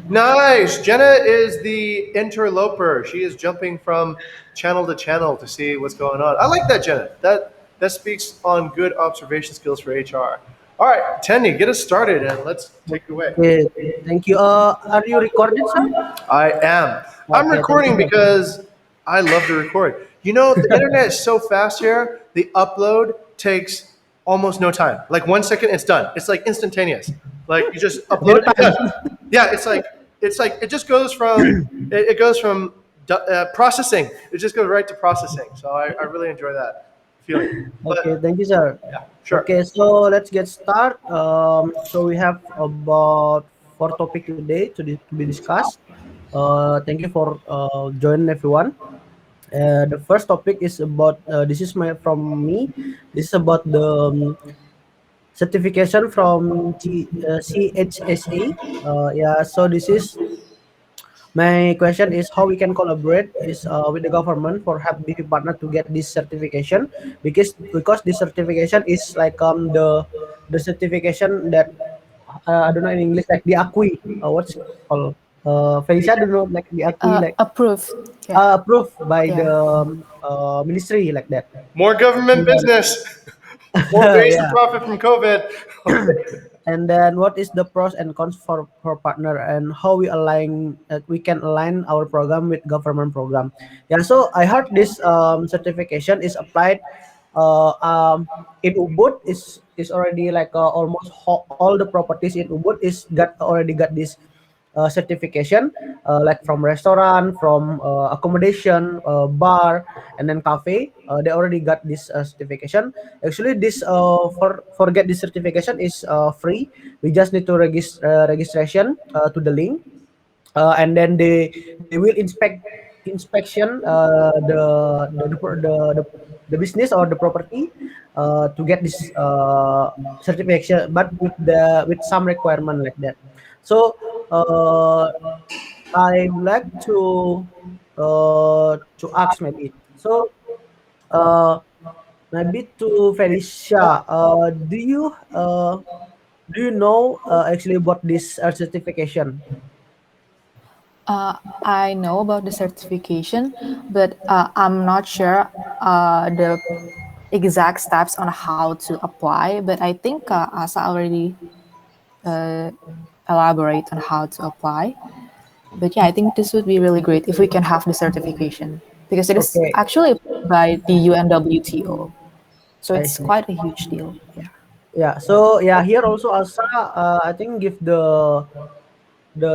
Nice. Jenna is the interloper. She is jumping from channel to channel to see what's going on. I like that, Jenna. That speaks on good observation skills for HR. All right, Tenny, get us started and let's take it away. Okay, thank you. Are you recorded, sir? I am. I'm Okay, thank you, recording sir. because I love to record. You know, the internet is so fast here. The upload takes almost no time. Like 1 second, it's done. It's like instantaneous. Like you just upload Real and done. time. Yeah, it's like it just goes from it goes from processing. It just goes right to processing. So I really enjoy that feeling. Okay, But thank you, sir. yeah, sure. Okay, so let's get started. So we have about four topics today to be discussed. Thank you for joining everyone. The first topic is about this is my from me. This is about the certification from CHSA. Yeah, so this is my question is how we can collaborate is with the government for help BP partner to get this certification because this certification is like the certification that I don't know in English like diakui what's it called Felicia don't know like diakui like Approved. Yeah. approved by Yeah. the ministry like that. More government And then, business. More ways to yeah. profit from COVID. And then what is the pros and cons for partner and how we can align our program with government program. Yeah, so I heard this certification is applied in Ubud is already like almost all the properties in Ubud is got already got this certification like from restaurant, from accommodation, bar, and then cafe. They already got this certification. Actually, this for get this certification is free. We just need to registration to the link, and then they will inspection the business or the property to get this certification, but with some requirement like that. So uh, I would like to ask maybe. So uh, maybe to Felicia, do you know actually about this certification? Uh, I know about the certification, but I'm not sure the exact steps on how to apply. But I think Asa already uh, elaborate on how to apply. But yeah, I think this would be really great if we can have the certification because it is Okay, actually by the UNWTO. So I it's see. quite a huge deal. Yeah. Yeah. So yeah, here also Asa, I think give the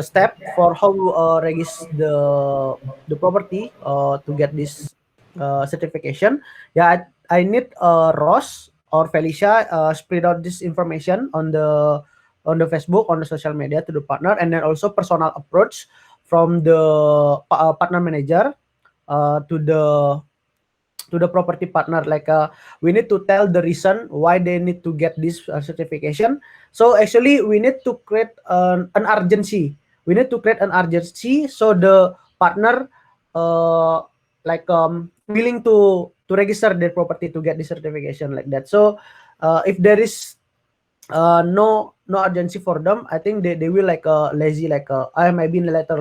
step for how to register the property to get this certification. Yeah, I need Ross or Felicia spread out this information on the Facebook on the social media to the partner, and then also personal approach from the partner manager to the property partner like we need to tell the reason why they need to get this certification. So actually we need to create an urgency. We need to create an urgency so the partner uh, like willing to register their property to get the certification like that. So if there is no urgency for them, I think they will like lazy like I maybe later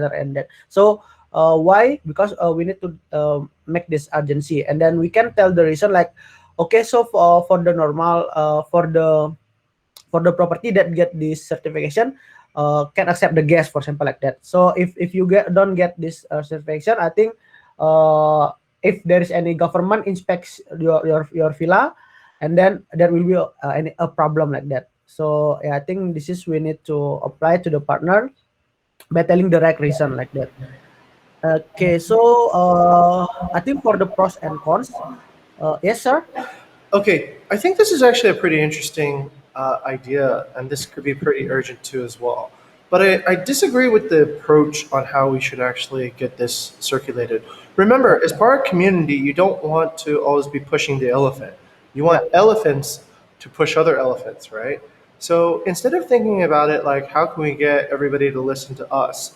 and that. So why? Because we need to make this urgency, and then we can tell the reason like okay, so for the normal for the property that get this certification can accept the gas for example like that. So if you don't get this certification, I think uh, if there is any government inspects your villa, and then there will be a problem like that. So yeah, I think this is we need to apply to the partner by telling the right reason like that. Okay, so I think for the pros and cons, yes sir. Okay, I think this is actually a pretty interesting idea, and this could be pretty urgent too as well. But I disagree with the approach on how we should actually get this circulated. Remember, as part of community, you don't want to always be pushing the elephant. You Yeah. want elephants to push other elephants, right? So instead of thinking about it like, how can we get everybody to listen to us?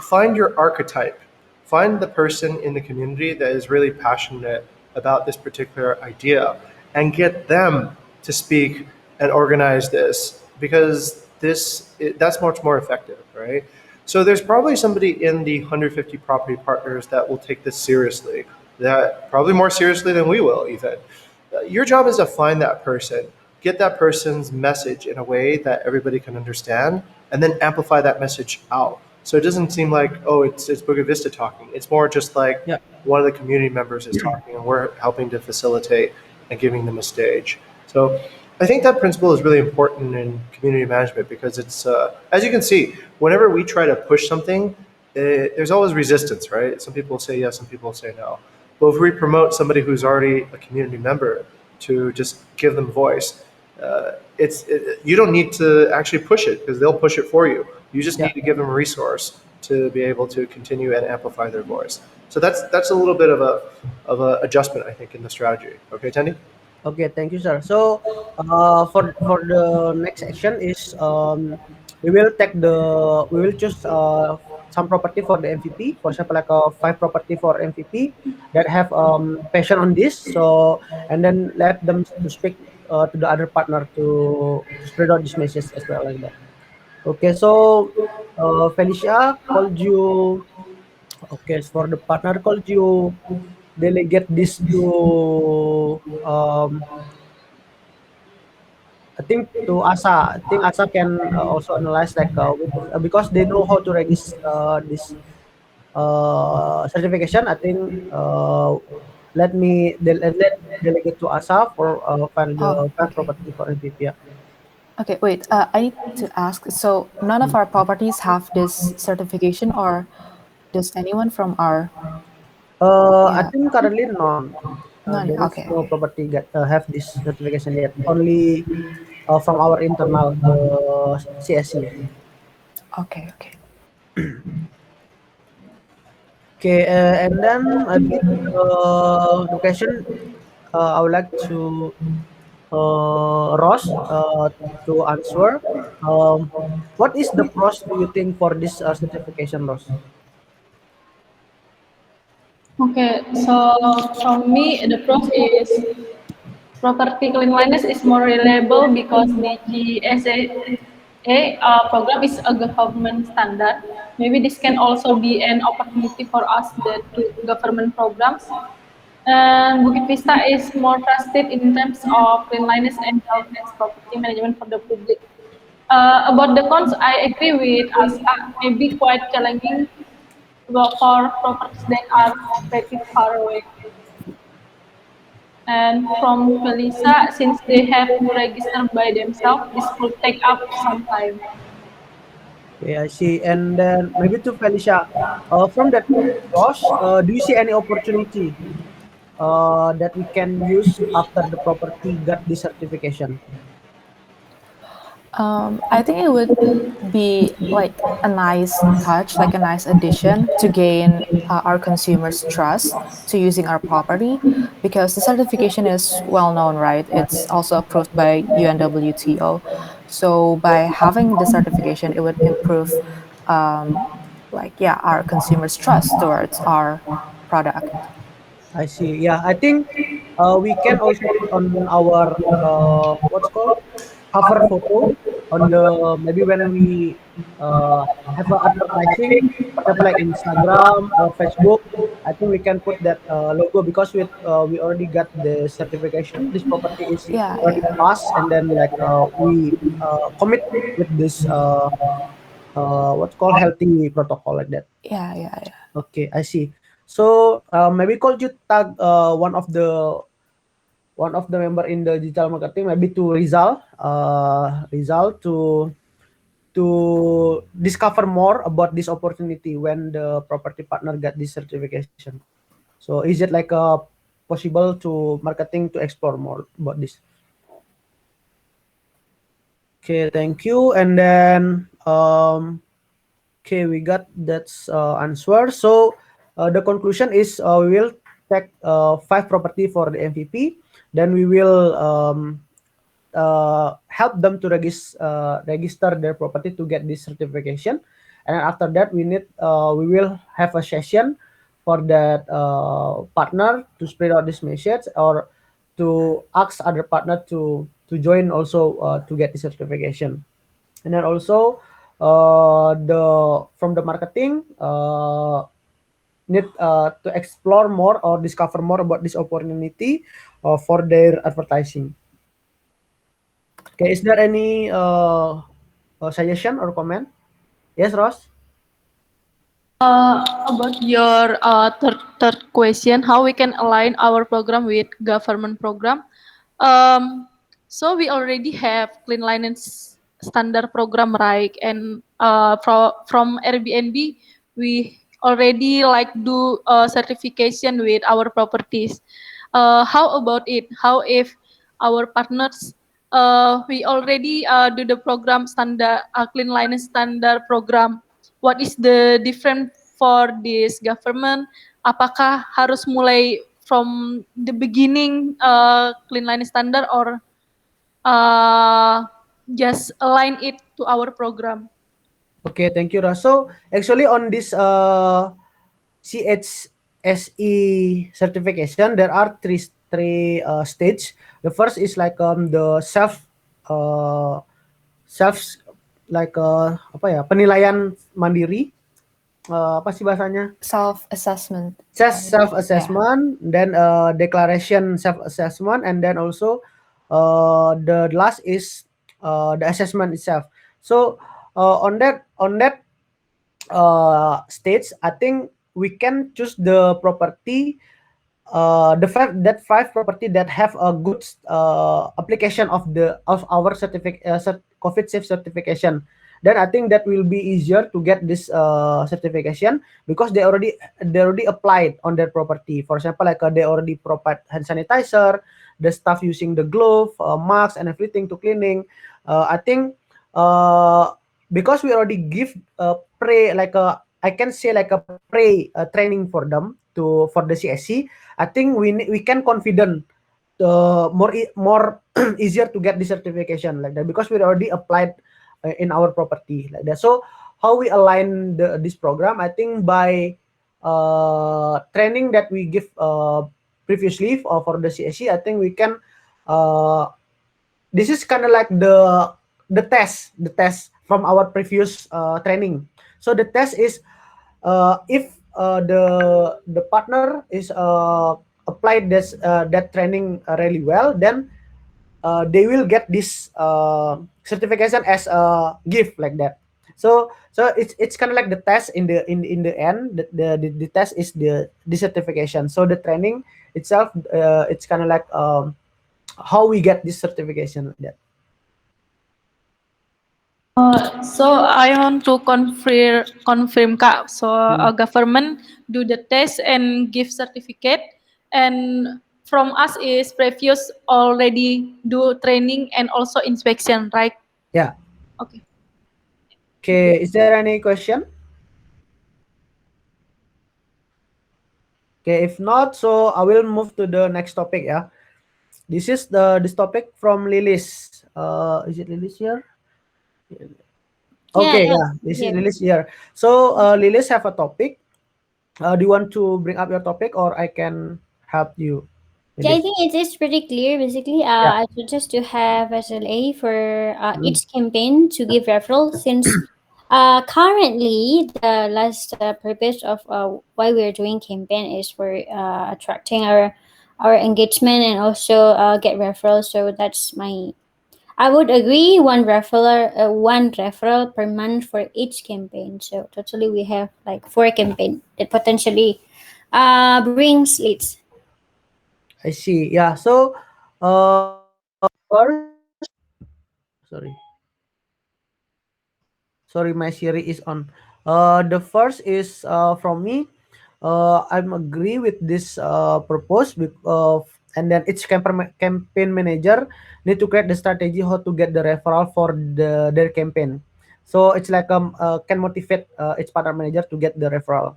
Find your archetype. Find the person in the community that is really passionate about this particular idea and get them to speak and organize this because that's much more effective, right? So there's probably somebody in the 150 property partners that will take this seriously, that probably more seriously than we will even. Your job is to find that person, get that person's message in a way that everybody can understand, and then amplify that message out. So it doesn't seem like, oh, it's Bukit Vista talking. It's more just like Yeah. one of the community members is talking, and we're helping to facilitate and giving them a stage. So I think that principle is really important in community management because it's, as you can see, whenever we try to push something, there's always resistance, right? Some people say yes, some people say no. But if we promote somebody who's already a community member to just give them voice, you don't need to actually push it because they'll push it for you. You just Yeah. need to give them a resource to be able to continue and amplify their voice. So that's a little bit of a adjustment, I think, in the strategy. Okay, Tendi? Okay, thank you, sir. So, for the next action is, we will choose some property for the MVP. For example, like five property for MVP that have passion on this. So, and then let them to speak to the other partner to spread out this message as well, like that. Okay, so Felicia called you. Okay, so for the partner called you delegate this to I think to ASA. I think ASA can also analyze like because they know how to register this certification. I think let delegate to ASA for file the Oh, file okay. property for NPP. Yeah. Okay, wait. I need to ask. So none of our properties have this certification, or does anyone from our I yeah think currently none. none? There is Okay, no okay, property get have this certification yet. Only from our internal the CSC. okay, okay. Okay, and then I believe the question I would like to Ross to answer. Um, what is the pros do you think for this certification, Ross? Okay, so from me, the pros is property cleanliness is more reliable because the GSA program is a government standard. Maybe this can also be an opportunity for us that to government programs. And Bukit Vista is more trusted in terms of cleanliness and health as property management for the public. About the cons, I agree with us. Maybe quite challenging for properties that are located far away. And from Felisa, since they have to register by themselves, this could take up some time. Okay, I see. And then maybe to Felicia, from that Ross, do you see any opportunity that we can use after the property got the certification? I think it would be like a nice touch, like a nice addition to gain our consumers' trust to using our property, because the certification is well known, right? It's also approved by UNWTO. So by having the certification, it would improve, um, like yeah, our consumers' trust towards our product. I see. Yeah, I think we can also put on our what's called cover photo on the maybe when we have a advertising, for example, like Instagram or Facebook. I think we can put that logo because we already got the certification. This property is Yeah, already yeah, passed, and then like we commit with this what's called healthy protocol like that. yeah, yeah, yeah. Okay, I see. So maybe could you tag one of the member in the digital marketing, maybe to Rizal, Rizal to discover more about this opportunity when the property partner got this certification. So is it like possible to marketing to explore more about this? Okay, thank you. And then okay, we got that answer. So the conclusion is we will take five property for the MVP. Then we will help them to register their property to get this certification. And after that, we will have a session for that partner to spread out this message or to ask other partner to join also to get the certification. And then also the from the marketing need to explore more or discover more about this opportunity for their advertising. Okay, is there any suggestion or comment? Yes, Ross. About your third question, how we can align our program with government program. Um, so we already have cleanliness standard program, right? And from Airbnb, we already like do certification with our properties. How about it? How if our partners we already do the program standard cleanliness standard program, what is the difference for this government? Apakah harus mulai from the beginning cleanliness standard or uh, just align it to our program? Okay, thank you, Ross. So actually on this CHSE certification, there are three stage. The first is like the uh, self like apa ya, penilaian mandiri. Apa sih bahasanya? Self-assessment. Self Yeah. assessment, then declaration self assessment, and then also the last is the assessment itself. So on that stage, I think we can choose the property, five property that have a good application of our COVID safe certification. Then I think that will be easier to get this certification because they already applied on their property. For example, like they already provide hand sanitizer, the staff using the glove, mask, and everything to cleaning. I think uh, because we already give I can say like a pre training for them to for the CSC. I think we can confident more easier to get the certification like that because we already applied in our property like that. So how we align this program? I think by training that we give previously for the CSC. I think we can. Uh, this is kind of like the test from our previous training. So the test is if the partner is applied that training really well, then they will get this certification as a gift like that. So it's kind of like the test in the end. The test is the certification. So the training itself, it's kind of like how we get this certification like that. So I want to confirm Kak. So Hmm. government do the test and give certificate, and from us is previous already do training and also inspection, right? Yeah. Okay. Okay. Is there any question? Okay. If not, so I will move to the next topic. Yeah. This topic from Lilis. Is it Lilis here? Yeah, Okay. yeah, Yeah. This is here. Lilis here. So Lilis have a topic. Do you want to bring up your topic, or I can help you, Yeah, I Lilis? think it is pretty clear. Basically, Yeah. I suggest to have SLA for Mm. each campaign to give referral since currently the last purpose of why we're doing campaign is for attracting our engagement and also get referrals. So that's my. I would agree one referral per month for each campaign. So totally we have like four campaign that potentially brings leads. I see. Yeah. So first, sorry. Sorry, my Siri is on. The first is from me. I'm agree with this purpose and then each campaign manager need to create the strategy how to get the referral for their campaign. So it's like can motivate each partner manager to get the referral.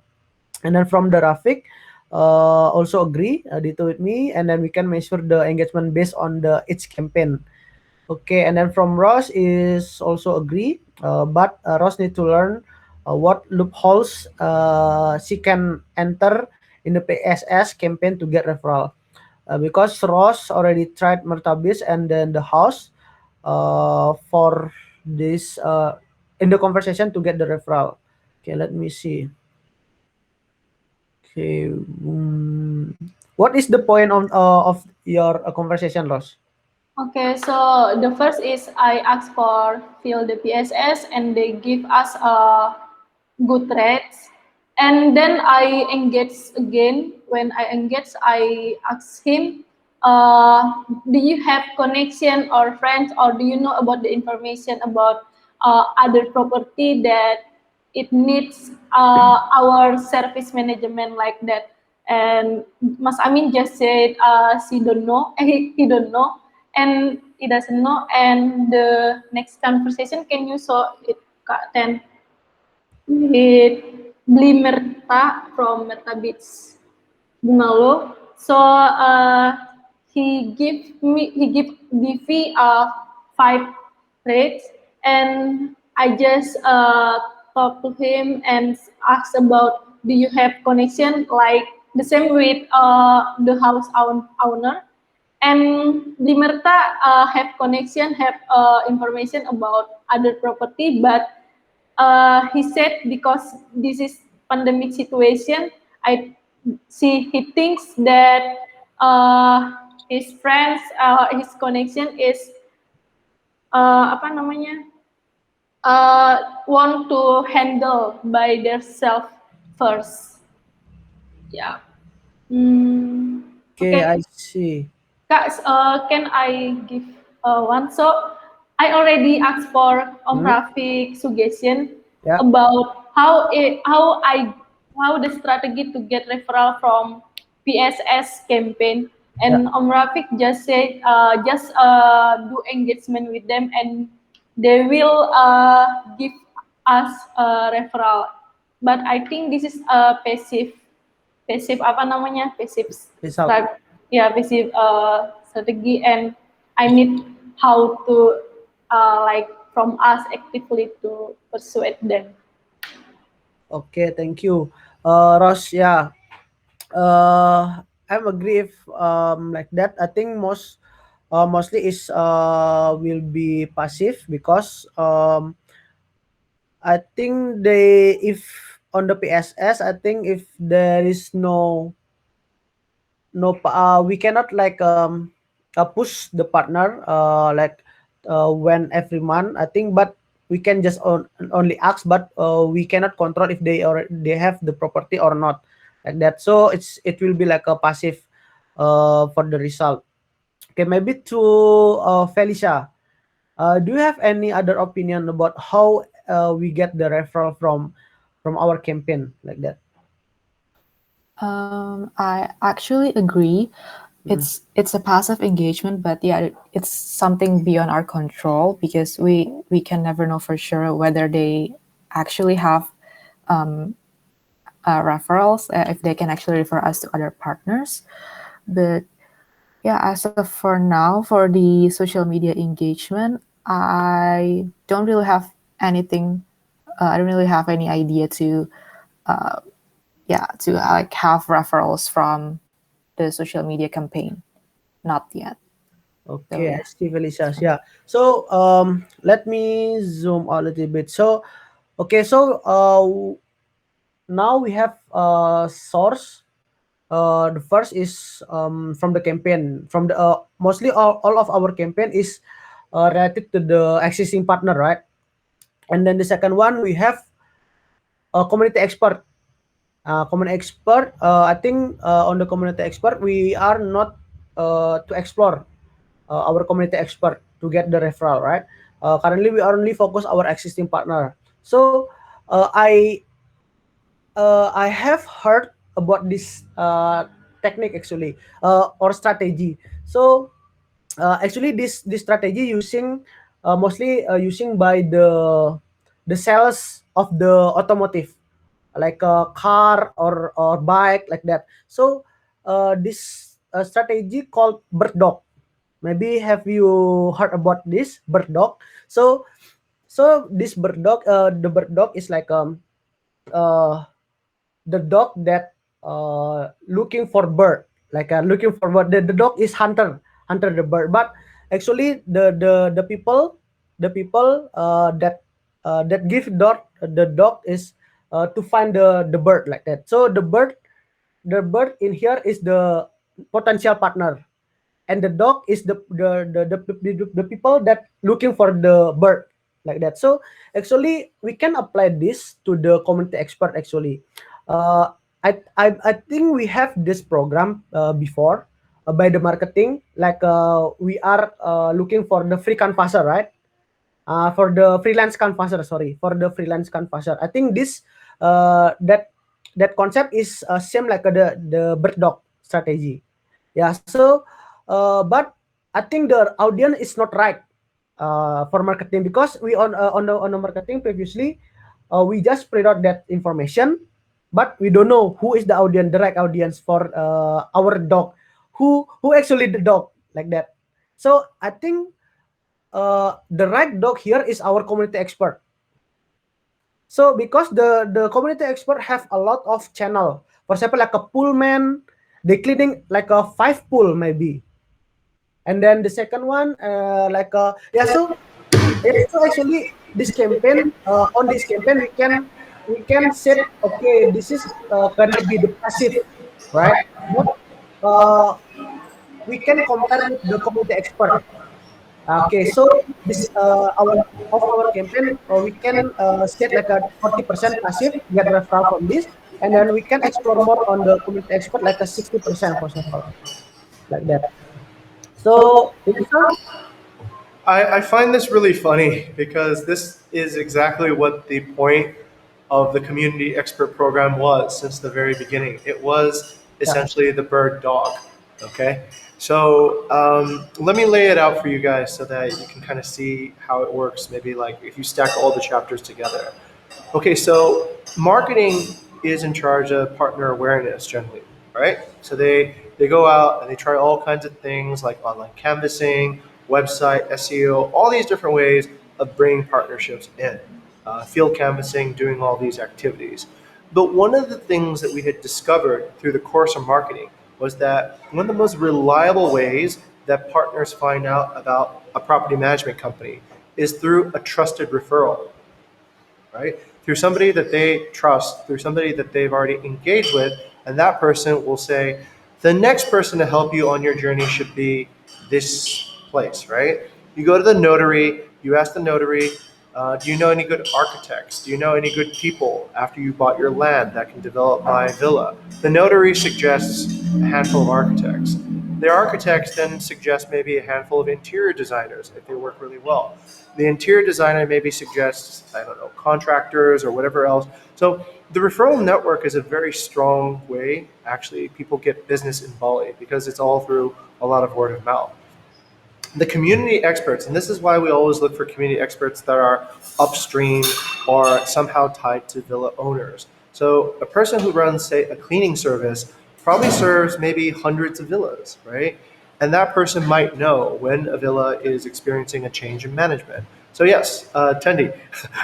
And then from the Rafik, also agree dito with me, and then we can measure the engagement based on the each campaign. Okay, and then from Ross is also agree, but Ross need to learn what loopholes she can enter in the PSS campaign to get referral. Because Ross already tried Mertabis and then the house for this in the conversation to get the referral. Okay, let me see. Okay, what is the point of your conversation, Ross? Okay, so the first is I ask for fill the PSS and they give us a good rates. And then I engage again. When I engage, I ask him, do you have connection or friends or do you know about the information about other property that it needs our service management like that? And Mas Amin just said she don't know, he don't know, and he doesn't know. And the next conversation, can you show it, Kak Ten? With Blimerta from Merta Beach, Bungalow. So he give DV 5 rates, and I just talk to him and ask about do you have connection like the same with the owner. And Limerta have connection, have information about other property, but he said because this is pandemic situation, I see he thinks that his friends, his connection is apa namanya, want to handle by their self first. Yeah. Okay, Okay. I see. Kak, can I give one? So I already asked for Hmm? Rafiq suggestion Yeah. about how the strategy to get referral from PSS campaign. Yeah. And Rafiq just said just do engagement with them and they will give us a referral. But I think this is a passive apa namanya, passive Result. ya, passive strategi, and I need how to like from us actively to persuade them. Okay, thank you, Ross. Yeah, I'm agree if like that. I think mostly is will be passive because I think they if on the PSS I think if there is we cannot like push the partner like when every month I think, but we can just only ask, but we cannot control if they have the property or not, like that. So it will be like a passive for the result. Okay, maybe to Felicia, do you have any other opinion about how we get the referral from our campaign, like that? I actually agree. Mm. It's a passive engagement, but yeah, it's something beyond our control because we can never know for sure whether they actually have referrals, if they can actually refer us to other partners. But yeah, as of for now, for the social media engagement, I don't really have anything. I don't really have any idea to yeah, to like have referrals from the social media campaign. Not yet. So Okay, I yeah. see, Felicia. Yeah. So let me zoom a little bit. So okay, so now we have source. The first is from the campaign. From the mostly all of our campaign is related to the existing partner, right? And then the second one we have a community expert. Community expert. I think on the community expert we are not to explore our community expert to get the referral, right? Currently we only focus our existing partner. So uh, I I have heard about this technique actually, or strategy. So actually this strategy using mostly using by the sales of the automotive, like a car or bike, like that. So this strategy called bird dog. Maybe have you heard about this bird dog? So this bird dog, the bird dog is like uh the dog that looking for bird, like looking for bird. The dog is hunter the bird, but actually the people the people that give dog the dog is to find the bird like that. So the bird in here is the potential partner, and the dog is the people that looking for the bird like that. So actually we can apply this to the community expert actually. uh, I think we have this program before by the marketing, like we are looking for the free canvasser, right? For the freelance canvasser, sorry, for the freelance canvasser, I think this that concept is same like the bird dog strategy. Yeah, so but I think the audience is not right for marketing, because we on the marketing previously, we just print out that information, but we don't know who is the audience, the right audience for our dog, who actually the dog like that. So I think the right dog here is our community expert. So because the community expert have a lot of channel, for example like a pullman, they cleaning like a 5 pool maybe, and then the second one like yeah. So yeah, so actually this campaign, on this campaign we can set, okay, this is gonna be the passive, right? But uh, we can compare with the community expert. Okay, so this our campaign, we can set like a 40% passive, get referral from this, and then we can explore more on the community expert like a 60%, for example, like that. So yes, sir. I find this really funny because this is exactly what the point of the community expert program was since the very beginning. It was Yeah. essentially the bird dog. Okay, so let me lay it out for you guys so that you can kind of see how it works. Maybe like if you stack all the chapters together. Okay, so marketing is in charge of partner awareness generally, right? So they go out and they try all kinds of things like online canvassing, website SEO, all these different ways of bringing partnerships in, field canvassing, doing all these activities. But one of the things that we had discovered through the course of marketing was that one of the most reliable ways that partners find out about a property management company is through a trusted referral, right? Through somebody that they trust, through somebody that they've already engaged with, and that person will say, the next person to help you on your journey should be this place, right? You go to the notary, you ask the notary, do you know any good architects? Do you know any good people after you bought your land that can develop my villa? The notary suggests a handful of architects. The architects then suggest maybe a handful of interior designers if they work really well. The interior designer maybe suggests, I don't know, contractors or whatever else. So the referral network is a very strong way, actually, people get business in Bali because it's all through a lot of word of mouth. The community experts, and this is why we always look for community experts that are upstream or somehow tied to villa owners. So a person who runs, say, a cleaning service probably serves maybe hundreds of villas, right? And that person might know when a villa is experiencing a change in management. So yes, Tendi,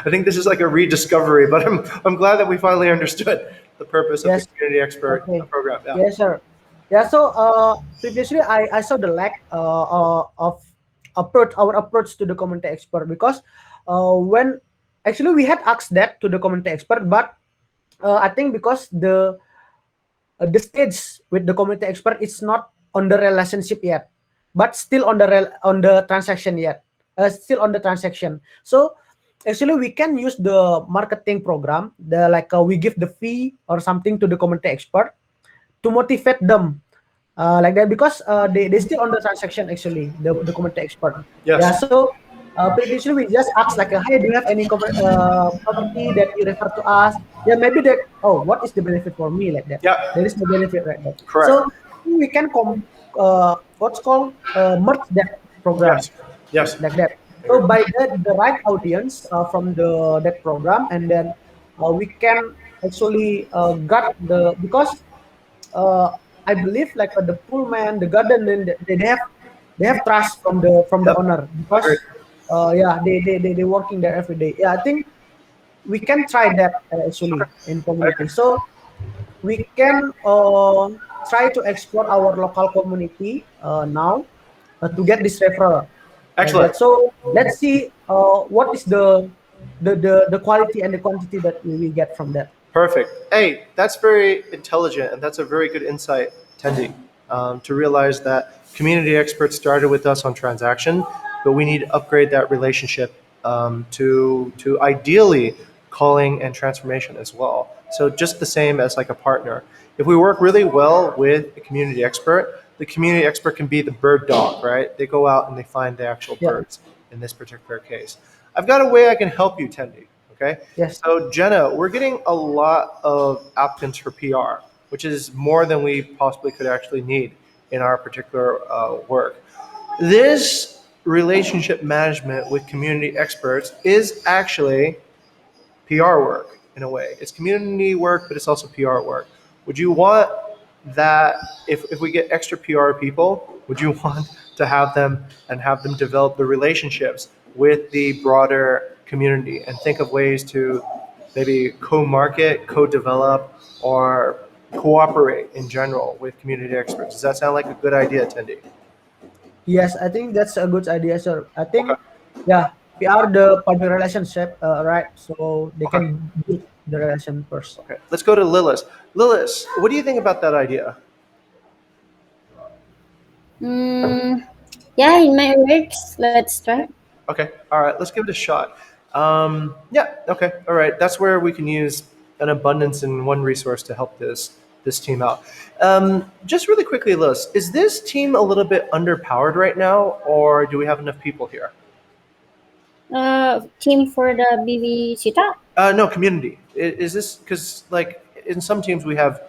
I think this is like a rediscovery, but I'm glad that we finally understood the purpose of the Yes. community expert Okay. program. Yeah. Yes, sir. Yeah. So previously I saw the lack of approach to the community expert, because when actually we had asked that to the community expert, but I think because the stage with the community expert is not on the relationship yet, but still on on the transaction yet, still on the transaction. So actually we can use the marketing program, the like we give the fee or something to the community expert to motivate them, like that, because they still on the transaction actually, the community expert. Yeah, Yes. so previously we just asked like, hey, do you have any property that you refer to us? Yeah, maybe that, oh, what is the benefit for me, like that. Yeah. There is no benefit right there. Correct. So we can what's called merge that program Yes. Yes. like that. I So agree. by the right audience from the that program, and then we can actually got the, because uh, I believe like the pullman, the garden, and they have trust from the Yep. owner, Agreed. because yeah, they working there every day. Yeah, I think we can try that actually in I community. agree. So we can try to explore our local community now to get this referral. like that. Excellent. So let's see what is the quality and the quantity that we will get from that. Perfect. Hey, that's very intelligent, and that's a very good insight, Tendi, to realize that community experts started with us on transaction, but we need to upgrade that relationship to ideally calling and transformation as well. So just the same as like a partner. If we work really well with a community expert, the community expert can be the bird dog, right? They go out and they find the actual Yeah. birds in this particular case. I've got a way I can help you, Tendi. Okay. Yes. So Jenna, we're getting a lot of applicants for PR, which is more than we possibly could actually need in our particular work. This relationship management with community experts is actually PR work in a way. It's community work, but it's also PR work. Would you want that if we get extra PR people, would you want to have them and have them develop the relationships with the broader community and think of ways to maybe co-market, co-develop, or cooperate in general with community experts? Does that sound like a good idea, Tendi? Yes, I think that's a good idea, sir. I Okay. think, yeah, we are the public relationship, right? So they Okay. can build the relation first. Okay. Let's go to Lilith. Lilith, what do you think about that idea? Mm, yeah, in my works, let's try. Okay. All right. Let's give it a shot. Yeah. Okay. All right. That's where we can use an abundance in one resource to help this team out. Just really quickly, Liz, is this team a little bit underpowered right now, or do we have enough people here? Team for the BV Sita. No, community. Is this because like in some teams we have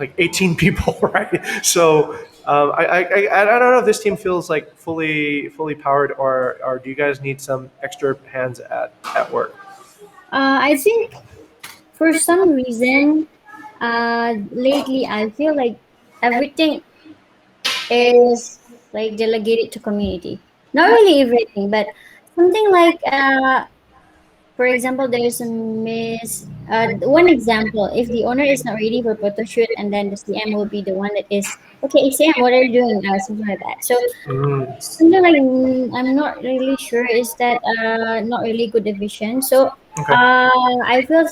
like 18 people, right? So I don't know if this team feels like fully powered, or do you guys need some extra hands at work? I think for some reason, lately I feel like everything is like delegated to community. Not really everything, but something like for example, there is a miss. One example: if the owner is not ready for photo shoot, and then the CM will be the one that is okay. CM, what are you doing? Something like that. So Mm, something like I'm not really sure. Is that not really good division? So okay. I feel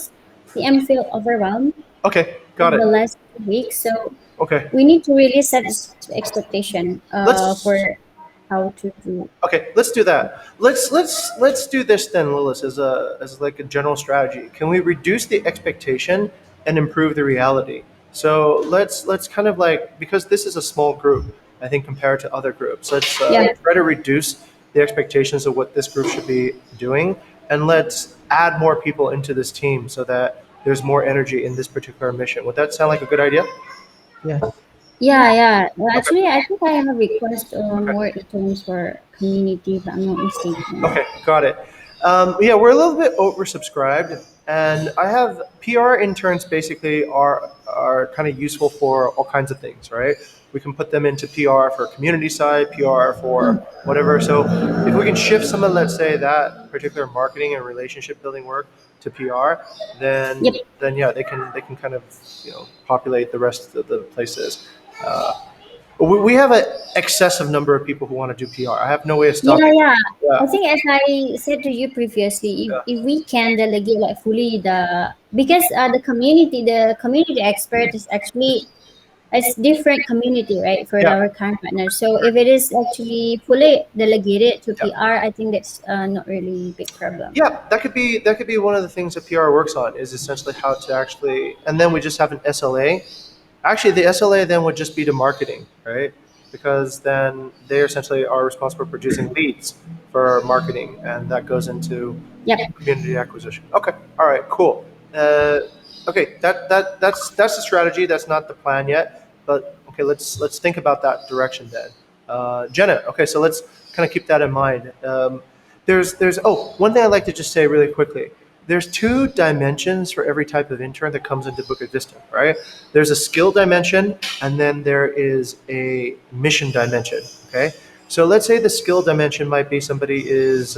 CM feel overwhelmed Okay. Got in the it. last week. So Okay. we need to really set expectation for Let's how to do. Okay, let's do that. Let's do this then, Lilith, as like a general strategy. Can we reduce the expectation and improve the reality? So let's kind of like, because this is a small group, I think compared to other groups. Let's Yeah. try to reduce the expectations of what this group should be doing, and let's add more people into this team so that there's more energy in this particular mission. Would that sound like a good idea? Yes. Yeah, yeah. Well, Okay. actually, I think I have request Okay. more interns for community, if I'm not mistaken. Okay, got it. Yeah, we're a little bit oversubscribed, and I have PR interns. Basically, are kind of useful for all kinds of things, right? We can put them into PR for community side, PR for whatever. So if we can shift some of, let's say, that particular marketing and relationship building work to PR, Yep. then yeah, they can kind of populate the rest of the places. Uh, we have an excessive number of people who want to do PR. I have no way of Yeah, stopping. yeah. Yeah. I think as I said to you previously, Yeah. if we can delegate like fully the because the community expert is actually it's different community, right, for Yeah. our current partners. So if it is actually fully delegated to Yeah. PR, I think that's not really big problem. Yeah, that could be one of the things that PR works on is essentially how to actually, and then we just have an SLA. Actually, the SLA then would just be to marketing, right? Because then they essentially are responsible for producing leads for marketing, and that goes into Yep. community acquisition. Okay, all right, cool. Okay, that's the strategy. That's not the plan yet, but okay, let's think about that direction then. Jenna, okay, so let's kind of keep that in mind. There's one thing I'd like to just say really quickly. There's two dimensions for every type of intern that comes into Bukit Vista, right? There's a skill dimension, and then there is a mission dimension. Okay, so let's say the skill dimension might be somebody is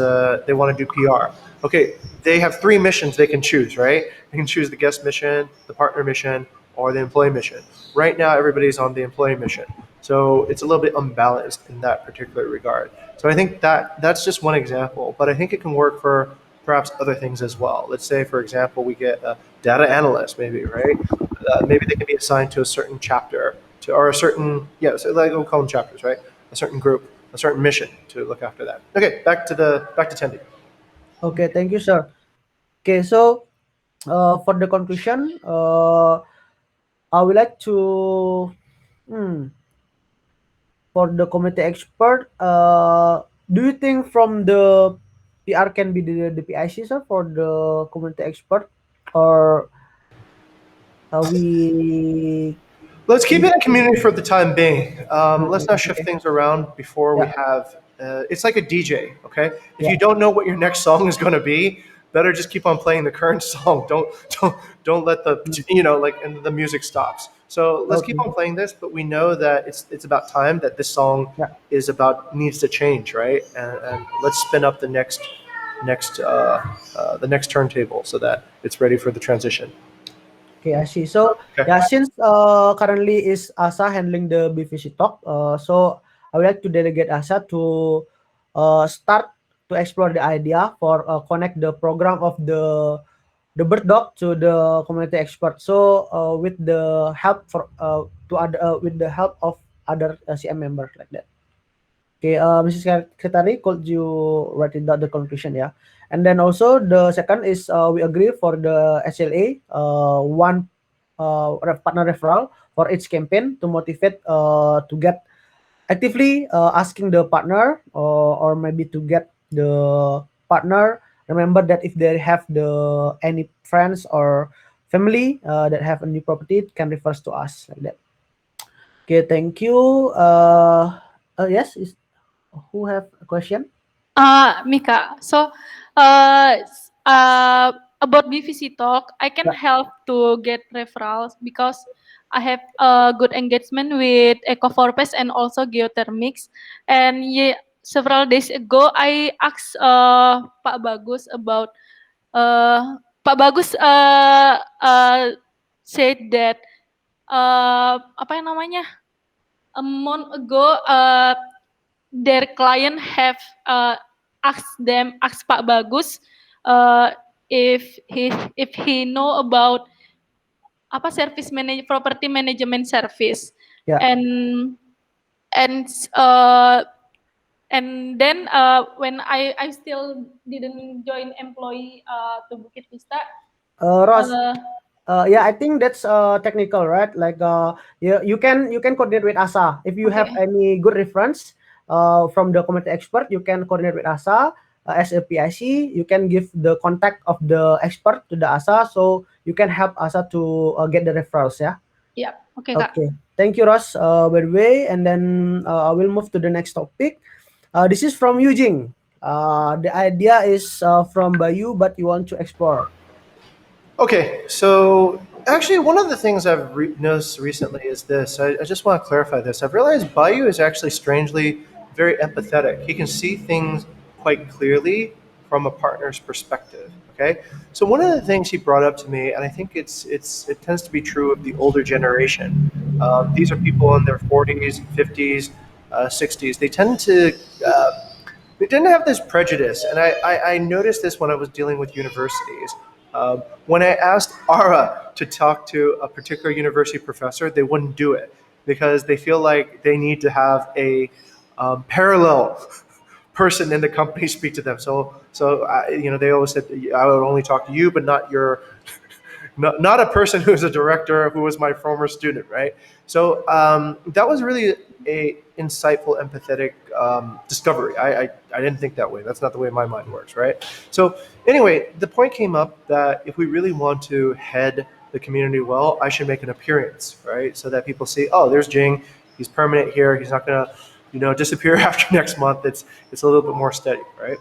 they want to do PR. Okay, they have three missions they can choose, right? They can choose the guest mission, the partner mission, or the employee mission. Right now, everybody's on the employee mission. So it's a little bit unbalanced in that particular regard. So I think that that's just one example, but I think it can work for perhaps other things as well. Let's say, for example, we get a data analyst, maybe, right? Maybe they can be assigned to a certain chapter, to or a certain, yeah, so like we'll call them chapters, right? A certain group, a certain mission to look after that. Okay, back to Tendi. Okay, thank you, sir. Okay, so for the conclusion, I would like to hmm, for the committee expert. Do you think from the PR can be the PIC, sir, for the community expert, or we Let's keep we it a community for the time being. Let's not shift okay, things around before we yeah, have. It's like a DJ, okay? If yeah, you don't know what your next song is going to be, better just keep on playing the current song. Don't let the mm, like and the music stops. So let's keep okay, on playing this, but we know that it's about time that this song yeah. is about needs to change, right? And let's spin up the next turntable so that it's ready for the transition. Okay, I see. So Okay. yeah, since currently is Asa handling the BVC talk, so I would like to delegate Asa to start to explore the idea for connect the program of the bird dog to the community expert. So with the help for to other with the help of other CM members like that. Okay, Mrs. Secretary, could you write it down the conclusion? Yeah, and then also the second is we agree for the SLA one partner referral for each campaign to motivate to get actively asking the partner or maybe to get the partner remember that if they have the any friends or family that have a new property it can refer to us like that. Okay, thank you. Yes, is who have a question? Mika. So, about BVC talk, I can Yeah. help to get referrals because I have a good engagement with Ecoforpest and also geothermics. And yeah, several days ago, I asked Pak Bagus about Pak Bagus said that apa yang namanya a month ago their client have asked Pak Bagus uh, if he know about apa property management service Yeah. and and uh, and then when I still didn't join employee to Bukit Vista. Ross, uh, yeah, I think that's technical, right? Like you can coordinate with ASA if you have okay. any good reference from the community expert. You can coordinate with ASA as a PIC. You can give the contact of the expert to the ASA, so you can help ASA to get the referrals. Yeah. Ya, oke Kak. Okay. Thank you, Ross. By the way, and then I will move to the next topic. This is from Eugene. The idea is from Bayu, but you want to explore. Okay, so actually, one of the things I've noticed recently is this. I just want to clarify this. I've realized Bayu is actually strangely very empathetic. He can see things quite clearly from a partner's perspective. Okay, so one of the things he brought up to me, and I think it tends to be true of the older generation. These are people in their 40s, 50s, 60s. They tend to have this prejudice, and I noticed this when I was dealing with universities. When I asked ARA to talk to a particular university professor, they wouldn't do it because they feel like they need to have a parallel person in the company speak to them. They always said I would only talk to you, but not a person who's a director who was my former student, right? So that was really a insightful, empathetic discovery. I didn't think that way. That's not the way my mind works, right? So anyway, the point came up that if we really want to head the community well, I should make an appearance, right? So that people see, oh, there's Jing. He's permanent here. He's not gonna, disappear after next month. It's a little bit more steady, right?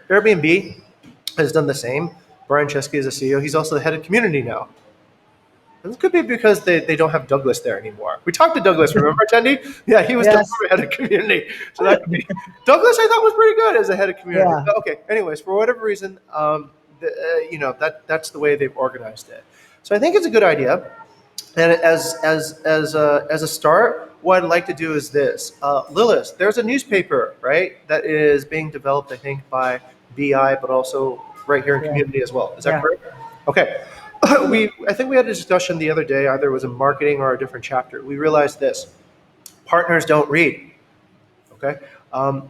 Airbnb has done the same. Brian Chesky is a CEO. He's also the head of community now. This could be because they don't have Douglas there anymore. We talked to Douglas, remember, Tendi? Yeah, he was the Yes. former head of community. So that could be. Douglas, I thought, was pretty good as a head of community. Yeah. But okay, anyways, for whatever reason, that's the way they've organized it. So I think it's a good idea. And as a start, what I'd like to do is this. Lilith, there's a newspaper, right, that is being developed, I think, by BI, but also right here in Yeah, community as well. Is that yeah, correct? Okay. I think we had a discussion the other day, either it was in marketing or a different chapter. We realized this: partners don't read. Okay.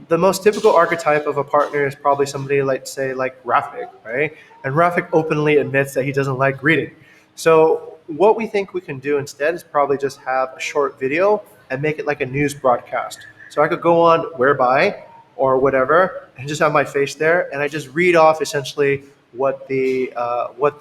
The most typical archetype of a partner is probably somebody like, say, like Rafik, right? And Rafik openly admits that he doesn't like reading. So what we think we can do instead is probably just have a short video and make it like a news broadcast. So I could go on Whereby or whatever and just have my face there, and I just read off essentially what the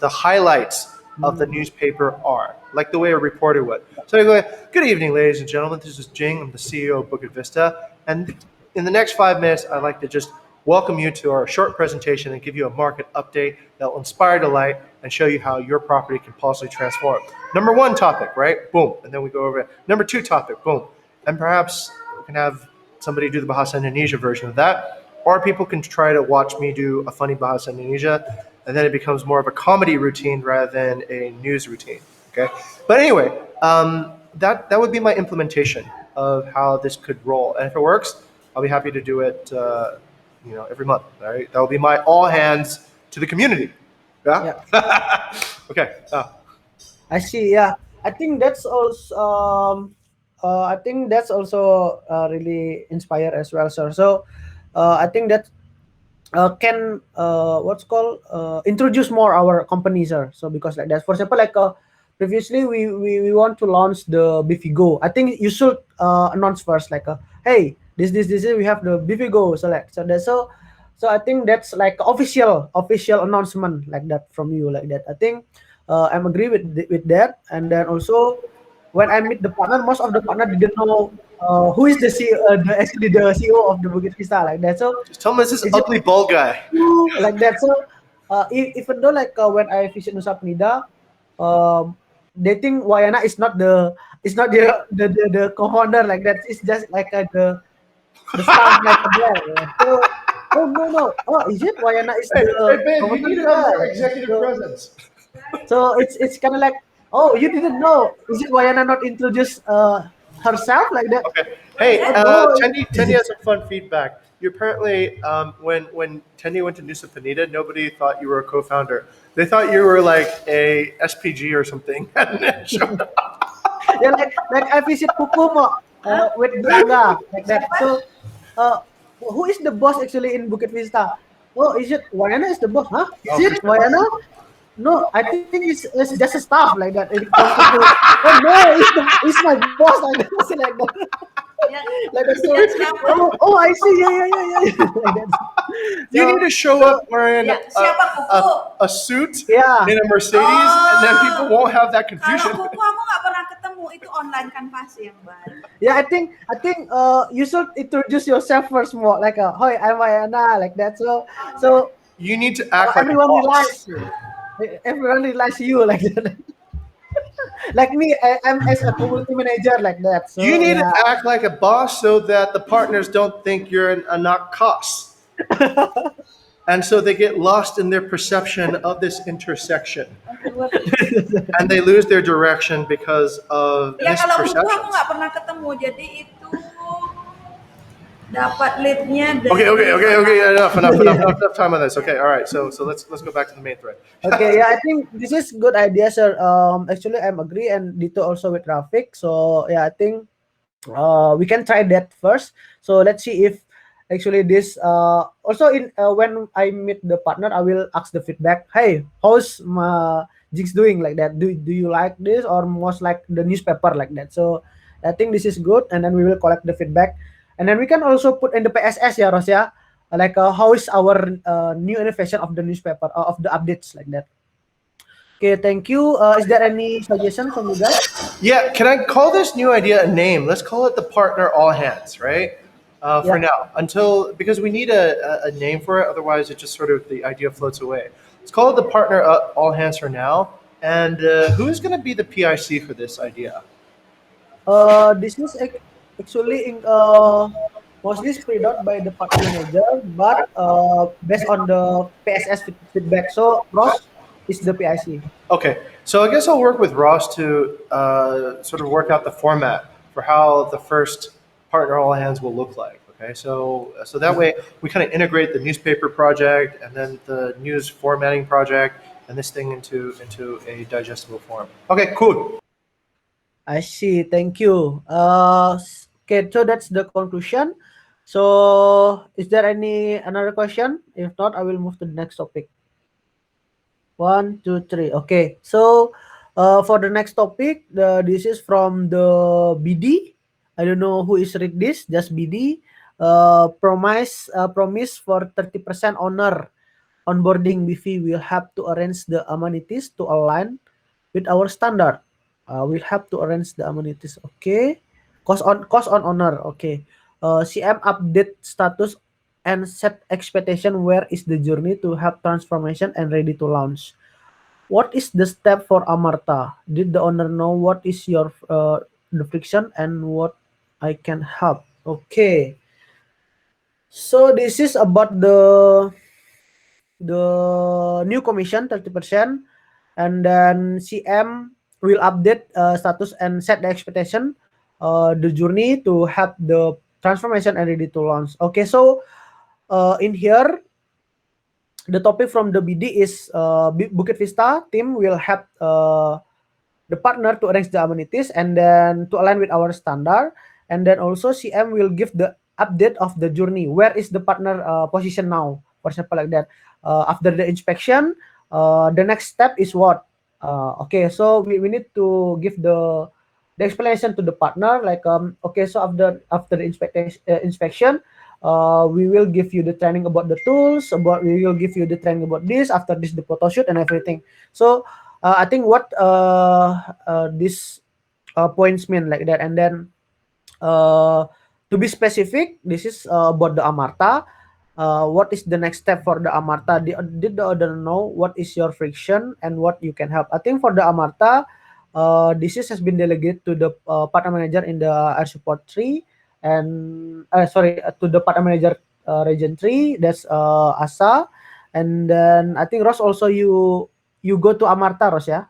highlights of the mm, newspaper are, like the way a reporter would. So I go, "Good evening, ladies and gentlemen. This is Jing. I'm the CEO of Bukit Vista, and in the next 5 minutes, I'd like to just welcome you to our short presentation and give you a market update that will inspire delight and show you how your property can possibly transform. Number one topic, right? Boom. And then we go over it. Number two topic, boom. And perhaps we can have somebody do the Bahasa Indonesia version of that. Or people can try to watch me do a funny Bahasa Indonesia, and then it becomes more of a comedy routine rather than a news routine. Okay. But anyway, that would be my implementation of how this could roll. And if it works, I'll be happy to do it, every month. All right, that will be my all hands to the community. Yeah. yeah. Okay. I see. Yeah, I think that's also. I think that's also really inspire as well, sir. So, I think that can what's called introduce more our company, sir. So because like that, for example, like previously we want to launch the Bifigo. I think you should announce first, like hey, this is we have the Bifigo select. So I think that's like official announcement like that from you, like that. I think I'm agree with that. And then also when I meet the partner, most of the partner didn't know who is the CEO, actually the CEO of the Bukit Vista, like that. So Just tell them it's this is it ugly bald guy. true like that? So even though like when I visit Nusa Penida, they think Wayana is not the co-founder, like that. It's just like the staff like there. Yeah. So oh no, oh is it Wayana is Hey, hey, the babe, you co-founder? need to have Yeah, more like that. executive presence. So it's kind of like, oh, you didn't know? Is it Wayana not introduce herself like that? Okay. Hey, Oh no. Tendy has some fun feedback. You apparently, when Tendy went to Nusa Penida, nobody thought you were a co-founder. They thought you were like a SPG or something. And then showed up. Yeah, like I visit Kukumo with Dianga like that. So who is the boss actually in Bukit Vista? Oh, is it Wayana is the boss? Huh? Is Oh, for it sure. Wayana? No, I think it's just a staff like that. From Kuku. Oh no, it's my boss like that. Like that. Yan, Like that. So yan siapa? oh I see. Yeah. Like that. You need So to show so up wearing Ya, siapa kuku? a suit yeah. in a Mercedes, and then people Oh, won't have that kalau confusion. kuku aku nggak pernah ketemu, itu online kan pasti yang baru. Yeah, I think you should introduce yourself first more like hi, I'm Ayana like that. So You need to act like a everyone boss. realize everyone realize you like that. Like me, I'm as a community manager like that. You So need to yeah. act like a boss so that the partners don't think you're a nakkas. And so they get lost in their perception of this intersection. And they lose their direction because of Ya kalau kuku aku misperceptions. nggak pernah ketemu, jadi itu dapat leadnya Okay, dari okay. online. Enough time on this. Okay, all right. So let's go back to the main thread. Okay, yeah, I think this is good idea, sir. Actually, I'm agree and Dito also with Rafik. So yeah, I think we can try that first. So let's see if actually this also in when I meet the partner, I will ask the feedback. Hey, how's my Jigs doing like that? Do you like this or most like the newspaper like that? So I think this is good, and then we will collect the feedback, and then we can also put in the PSS, yeah, Ros, yeah, like how is our new innovation of the newspaper of the updates like that. Okay, thank you. Is there any suggestion from you guys? Yeah, can I call this new idea a name? Let's call it the partner all hands, right? For Yeah. now, until because we need a name for it. Otherwise, it just sort of the idea floats away. Let's call it the partner all hands for now. And who's going to be the PIC for this idea? This is actually mostly spread out by the partner manager, but based on the PSS feedback. So, Ross, is the PIC. Okay, so I guess I'll work with Ross to sort of work out the format for how the first partner all hands will look like. Okay, so that way we kind of integrate the newspaper project and then the news formatting project and this thing into a digestible form. Okay, cool. I see. Thank you. Okay, so that's the conclusion. So, is there any another question? If not, I will move to the next topic. 1, 2, 3. Okay. So, for the next topic, this is from the BD. I don't know who is read this. Just BD. Promise for 30% honor onboarding BV will have to arrange the amenities to align with our standard. We'll have to arrange the amenities. Okay. Cost on honor. Okay. CM update status and set expectation. Where is the journey to have transformation and ready to launch? What is the step for Amarta? Did the owner know what is your the friction and what I can help? Okay. So this is about the new commission 30%, and then CM will update status and set the expectation, the journey to have the transformation and ready to launch. Okay, so in here the topic from the BD is Bukit Vista team will help the partner to arrange the amenities and then to align with our standard, and then also CM will give the update of the journey. Where is the partner position now, for example, like that. After the inspection, the next step is what. Okay, so we need to give the explanation to the partner, like okay, so after the inspection, we will give you the training about the tools, about we will give you the training about this, after this the photo shoot and everything. So I think what this points mean like that. And then to be specific, this is about the Amarta. What is the next step for the Amarta? Did the other know what is your friction and what you can help? I think for the Amarta, this has been delegated to the partner manager in the air support 3, and sorry, to the partner manager region 3. That's Asa. And then I think Ross also you go to Amarta, Ross, yeah.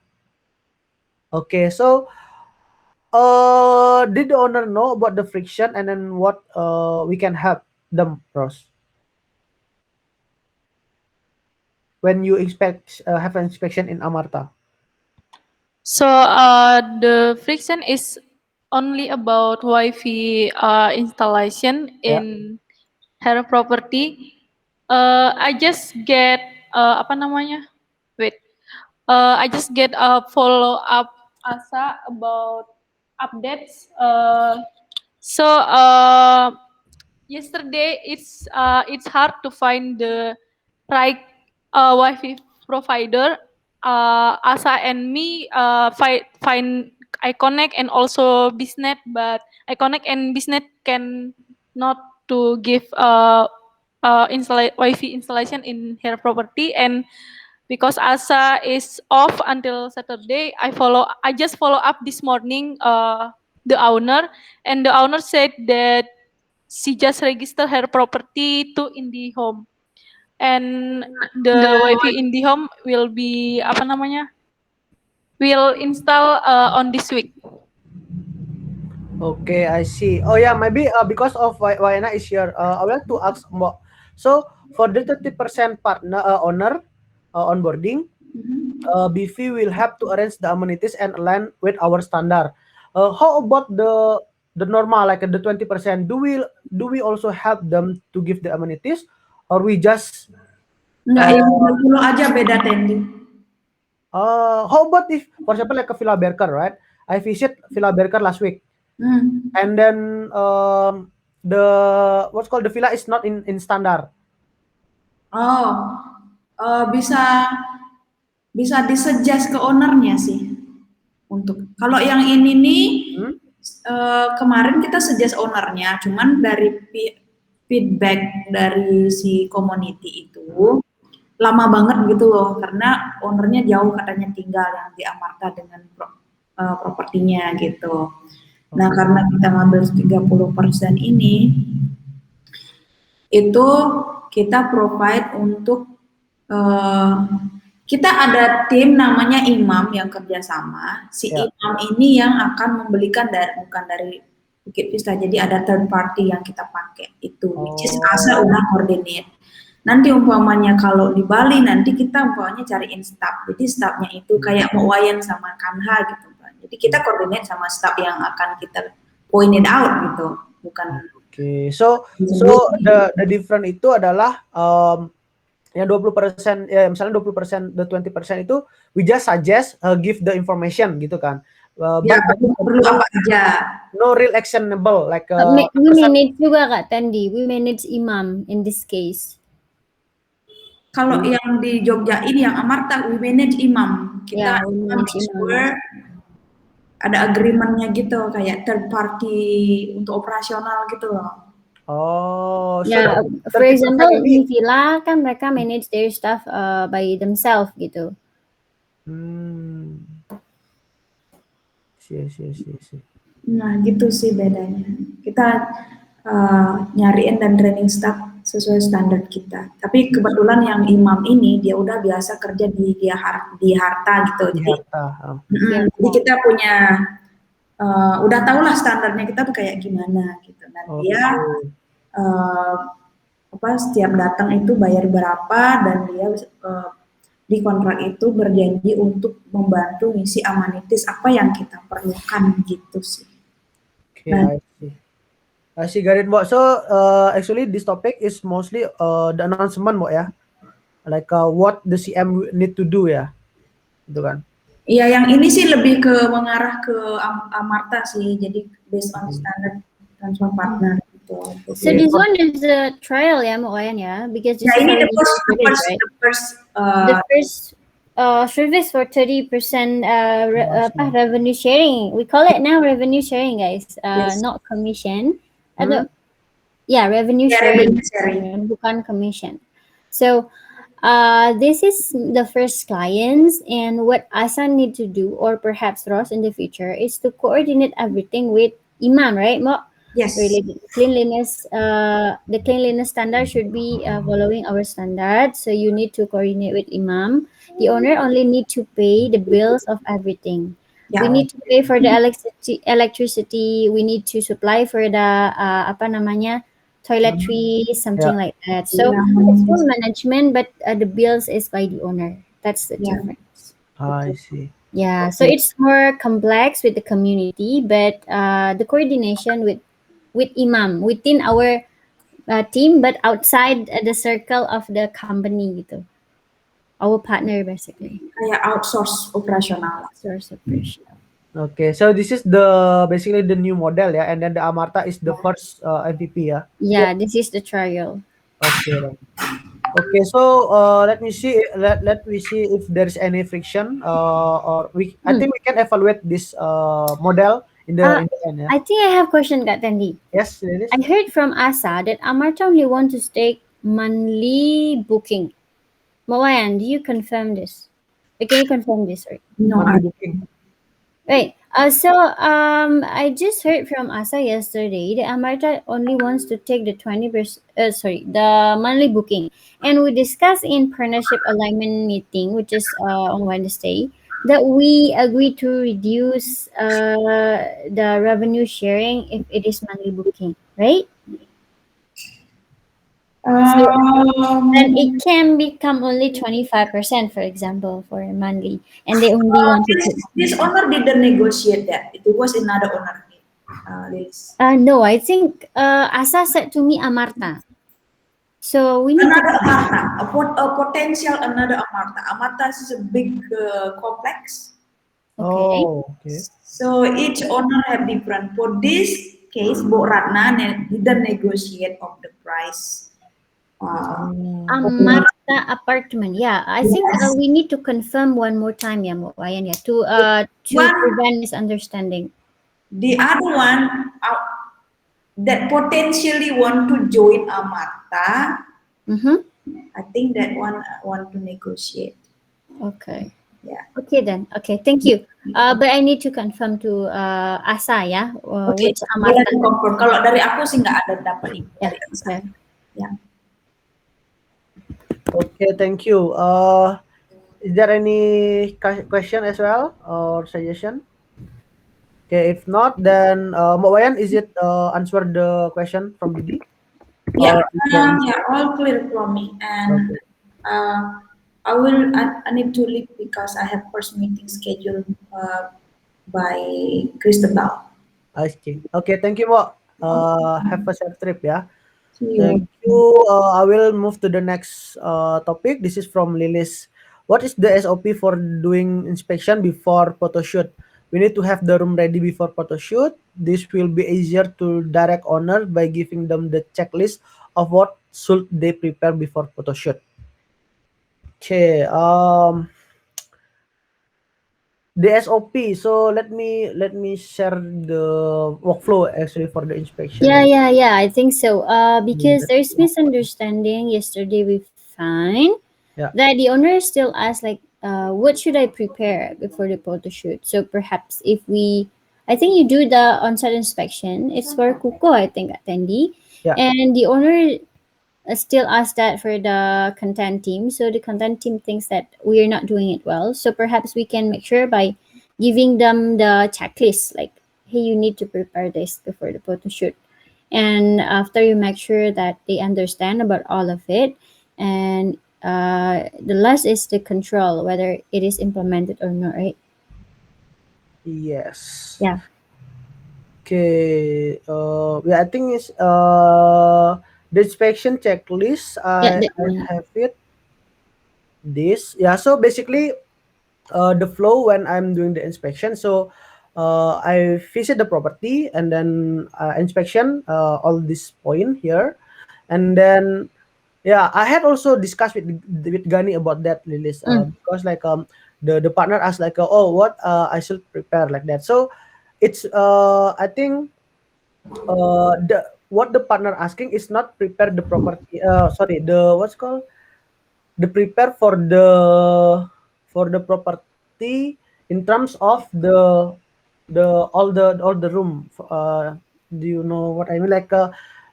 Okay, so did the owner know about the friction and then what we can help them, Ross? When you have an inspection in Amarta. So the friction is only about Wi-Fi installation Yeah. in her property. I just get apa namanya? Wait. I just get a follow up Asa about updates. So yesterday it's hard to find the right Wi-Fi provider. Asa and me find Iconic and also Bisnet, but Iconic and Bisnet can not to give Wi-Fi installation in her property, and because Asa is off until Saturday, I just follow up this morning the owner, and the owner said that she just register her property to IndiHome, and the Wi-Fi IndiHome will be apa namanya? Will install on this week. Okay, I see. Oh yeah, maybe because of Wayana is here, I would like to ask more. So for the 30% partner owner onboarding, BV will have to arrange the amenities and align with our standard. How about the normal, like the 20%? Do we also help them to give the amenities, or we just Enggak, yang 20 aja beda tending. how about if, for example, like a Villa Berker, right? I visit Villa Berker last week, and then the what's called the villa is not in standard. Oh, bisa bisa disuggest ke ownernya sih. Untuk kalau yang ini nih kemarin kita suggest ownernya, cuman dari feedback dari si community itu lama banget gitu loh, karena ownernya jauh katanya tinggal yang di Amarta dengan propertinya gitu. Nah, karena kita ngambil 30% ini, itu kita provide untuk kita ada tim namanya imam yang kerjasama. Si Ya. imam ini yang akan membelikan bukan dari Bukit Vista. Jadi ada third party yang kita pakai itu, which is Asa udah coordinate. Nanti umpamanya kalau di Bali nanti kita umpamanya cariin staff. Jadi staffnya itu kayak mau Wayan sama Kanha gitu. Jadi kita coordinate sama staff yang akan kita pointed out gitu, bukan. Oke, so the different itu adalah yang 20% ya, misalnya 20%, the 20% itu we just suggest give the information gitu kan. Ya, perlu apa aja. No real actionable like we manage juga Kak Tandi, we manage imam in this case. Kalau yang di Jogja ini yang Amarta we manage imam. Kita we manage imam. Ada agreement-nya gitu kayak third party untuk operasional gitu loh. Oh, ya, for example di villa kan mereka manage their stuff by themselves gitu. See. Nah, gitu sih bedanya. Kita nyariin dan training staff sesuai standar kita. Tapi kebetulan yang imam ini dia udah biasa kerja di Harta gitu. Jadi kita punya udah tahulah standarnya kita tuh kayak gimana gitu. Dan dia setiap datang itu bayar berapa dan dia di kontrak itu berjanji untuk membantu ngisi amenities apa yang kita perlukan gitu sih. I see, got it, Mbak. So actually this topic is mostly the announcement, Mbak ya, like what the CM need to do ya, gitu kan? Iya, yang ini sih lebih ke mengarah ke Amarta sih, jadi based on standard transfer partner gitu. So this one is a trial ya, Mbak Wayan ya, because this is ini the first service for 30% revenue sharing. We call it now revenue sharing, guys. Not commission. Revenue sharing, bukan commission. So this is the first clients, and what Asa need to do, or perhaps Ross in the future, is to coordinate everything with Imam, right, Mo? Yes. Related cleanliness, the cleanliness standard should be following our standard. So you need to coordinate with Imam. The owner only need to pay the bills of everything. We need to pay for the electricity. We need to supply for the toiletries, something like that. So it's full management, but the bills is by the owner. That's the difference. I see. Yeah, so it's more complex with the community, but the coordination with Imam within our team, but outside the circle of the company gitu. Our partner basically. Kayak outsource operasional. Okay, so this is basically the new model ya, and then the Amarta is the first MVP ya. Yeah, this is the trial. Okay, so let me see. Let me see if there is any friction, or I think we can evaluate this model in the end. Yeah. I think I have question, Kak Tandi. Yes, it is. I heard from Asa that Amarta only want to take monthly booking. Mawayan, do you confirm this? Can you confirm this? Right? No, monthly booking. Right. So I just heard from Asa yesterday that Amarta only wants to take the 20%. The monthly booking, and we discussed in partnership alignment meeting, which is on Wednesday, that we agree to reduce the revenue sharing if it is monthly booking, right? And it can become only 25%, for example, for monthly, and they only want to. This owner didn't negotiate that. It was another owner. No, I think Asa said to me Amarta. So we need another Amarta, a potential another Amarta. Amarta is a big complex. Okay. So each owner have different. For this case, Bo Ratna didn't negotiate of the price. Amarta apartment. Yeah, I think we need to confirm one more time, ya, Mbak Wayan, ya, to prevent misunderstanding. The other one that potentially want to join Amarta, I think that one want to negotiate. Okay. Yeah. Okay then. Okay, thank you. But I need to confirm to Asa ya. Which Amarta. Kalau dari aku sih nggak ada dapat info. Yeah. Yeah. Okay, thank you. Is there any question as well or suggestion? Okay, if not, then Mbak Wayan, is it answer the question from Didi Yeah, or is there any? yeah, all clear from me. And Okay, uh, I need to leave because I have first meeting scheduled by Christabel. I see. Okay, thank you, Mbak. Have a safe trip, yeah. See Thank you. you. I will move to the next topic. This is from Lilis. What is the SOP for doing inspection before photo shoot? We need to have the room ready before photo shoot. This will be easier to direct owner by giving them the checklist of what should they prepare before photo shoot. Okay. The SOP. So let me share the workflow actually for the inspection Yeah, and yeah, yeah. I think so. mm, Because there's misunderstanding. Yesterday we find yeah. that the owner still asked like, what should I prepare before the photo shoot? So perhaps if we, I think you do the on-site inspection. It's for Kuko, I think, attendee, Yeah. and the owner still ask that for the content team. So the content team thinks that we are not doing it well. So perhaps we can make sure by giving them the checklist, like, hey, you need to prepare this before the photo shoot. And after you make sure that they understand about all of it, and the last is the control whether it is implemented or not, right? Yes. Yeah, Okay. Yeah, I think it's the inspection checklist. yeah, I that I one. have it. This, yeah. So basically, the flow when I'm doing the inspection. So, I visit the property and then inspection all this point here, and then yeah, I had also discussed with Gani about that, Lilis, Mm. because like the partner asked like oh what I should prepare like that. So it's I think the what the partner asking is not prepare the property sorry, the what's called the prepare for the property in terms of the all the room do you know what I mean, like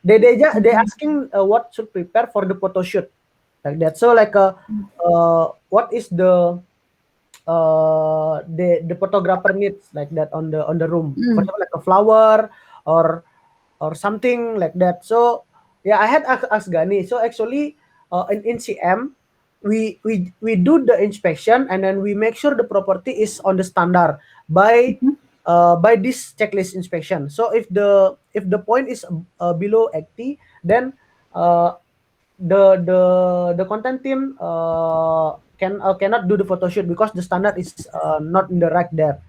they asking what should prepare for the photo shoot like that. So like what is the photographer needs like that on the room, for Mm. example like a flower or something like that. So yeah, I had asked Gani. So actually in CM we do the inspection and then we make sure the property is on the standard by this checklist inspection. So if the point is below 80, then uh, the content team cannot do the photo shoot because the standard is not in the right there.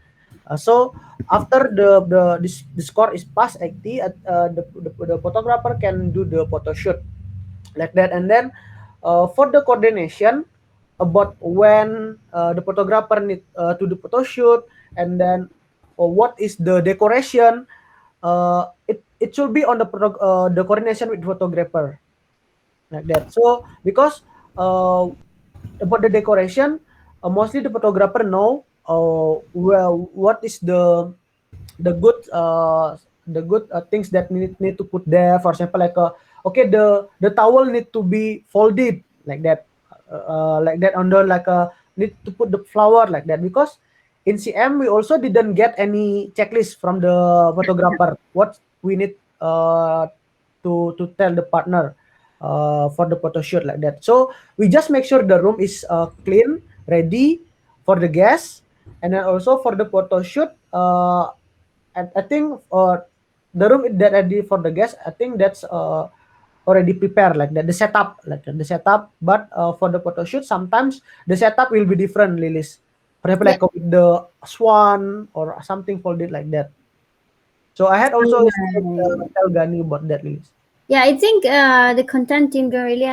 So after the score is past 80, the photographer can do the photo shoot like that. And then for the coordination about when the photographer need to do photo shoot, and then what is the decoration, it should be on the coordination with photographer like that. So because about the decoration, mostly the photographer know well what is the good things that need to put there. For example, like okay, the towel need to be folded like that under like need to put the flower like that, because in CM we also didn't get any checklist from the photographer what we need to tell the partner for the photo shoot like that. So we just make sure the room is clean, ready for the guests, and then also for the photo shoot. I think the room that ready for the guests, I think that's already prepared like that. The setup, like the setup, but for the photo shoot, sometimes the setup will be different, Lilis. For example, Yeah. like with the swan or something folded like that. So I had also Right. tell Gani about that, Lilis. Yeah, I think the content team don't really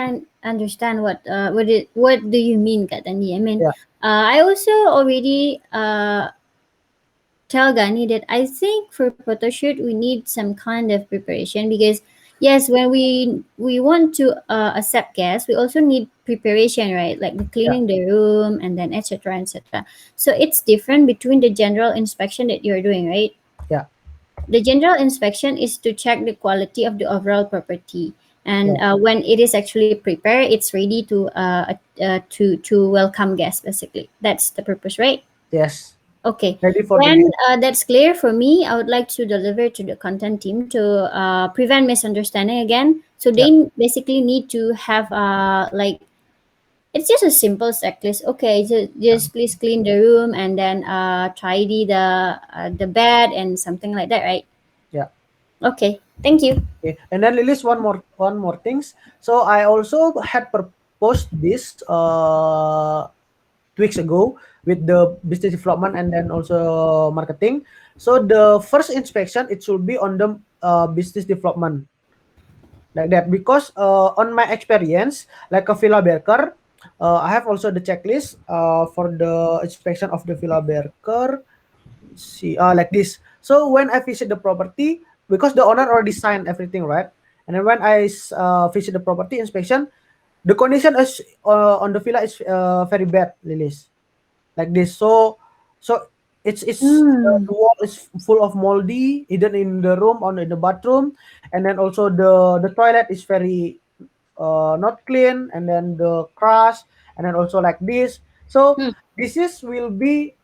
understand what do you mean, Katani. I mean, Yeah, I also already tell Gani that I think for photo shoot we need some kind of preparation, because yes, when we want to accept guests, we also need preparation, right? Like the yeah, cleaning the room and then etc. etc. So it's different between the general inspection that you're doing, right? yeah, The general inspection is to check the quality of the overall property. and Yeah. when it is actually prepared, it's ready to welcome guests. Basically, that's the purpose, right? Yes. Okay, Ready for the when guest. that's clear for me, I would like to deliver to the content team to prevent misunderstanding again. So Yeah. they basically need to have like it's just a simple checklist. Okay, just please clean the room and then tidy the bed and something like that, right? Yeah. Okay, thank you. Okay. And then Lilis, one more things. So I also had proposed this 2 weeks ago with the business development and then also marketing. So the first inspection it should be on the business development like that because on my experience like a villa Berker, I have also the checklist for the inspection of the villa Berker. See, like this. So when I visit the property, because the owner already signed everything, right? And then when I visit the property inspection, the condition is on the villa is very bad, Lilis, like this. So Mm. the wall is full of moldy, hidden in the room on in the bathroom, and then also the toilet is very not clean, and then the crash, and then also like this. So Hmm. this is will be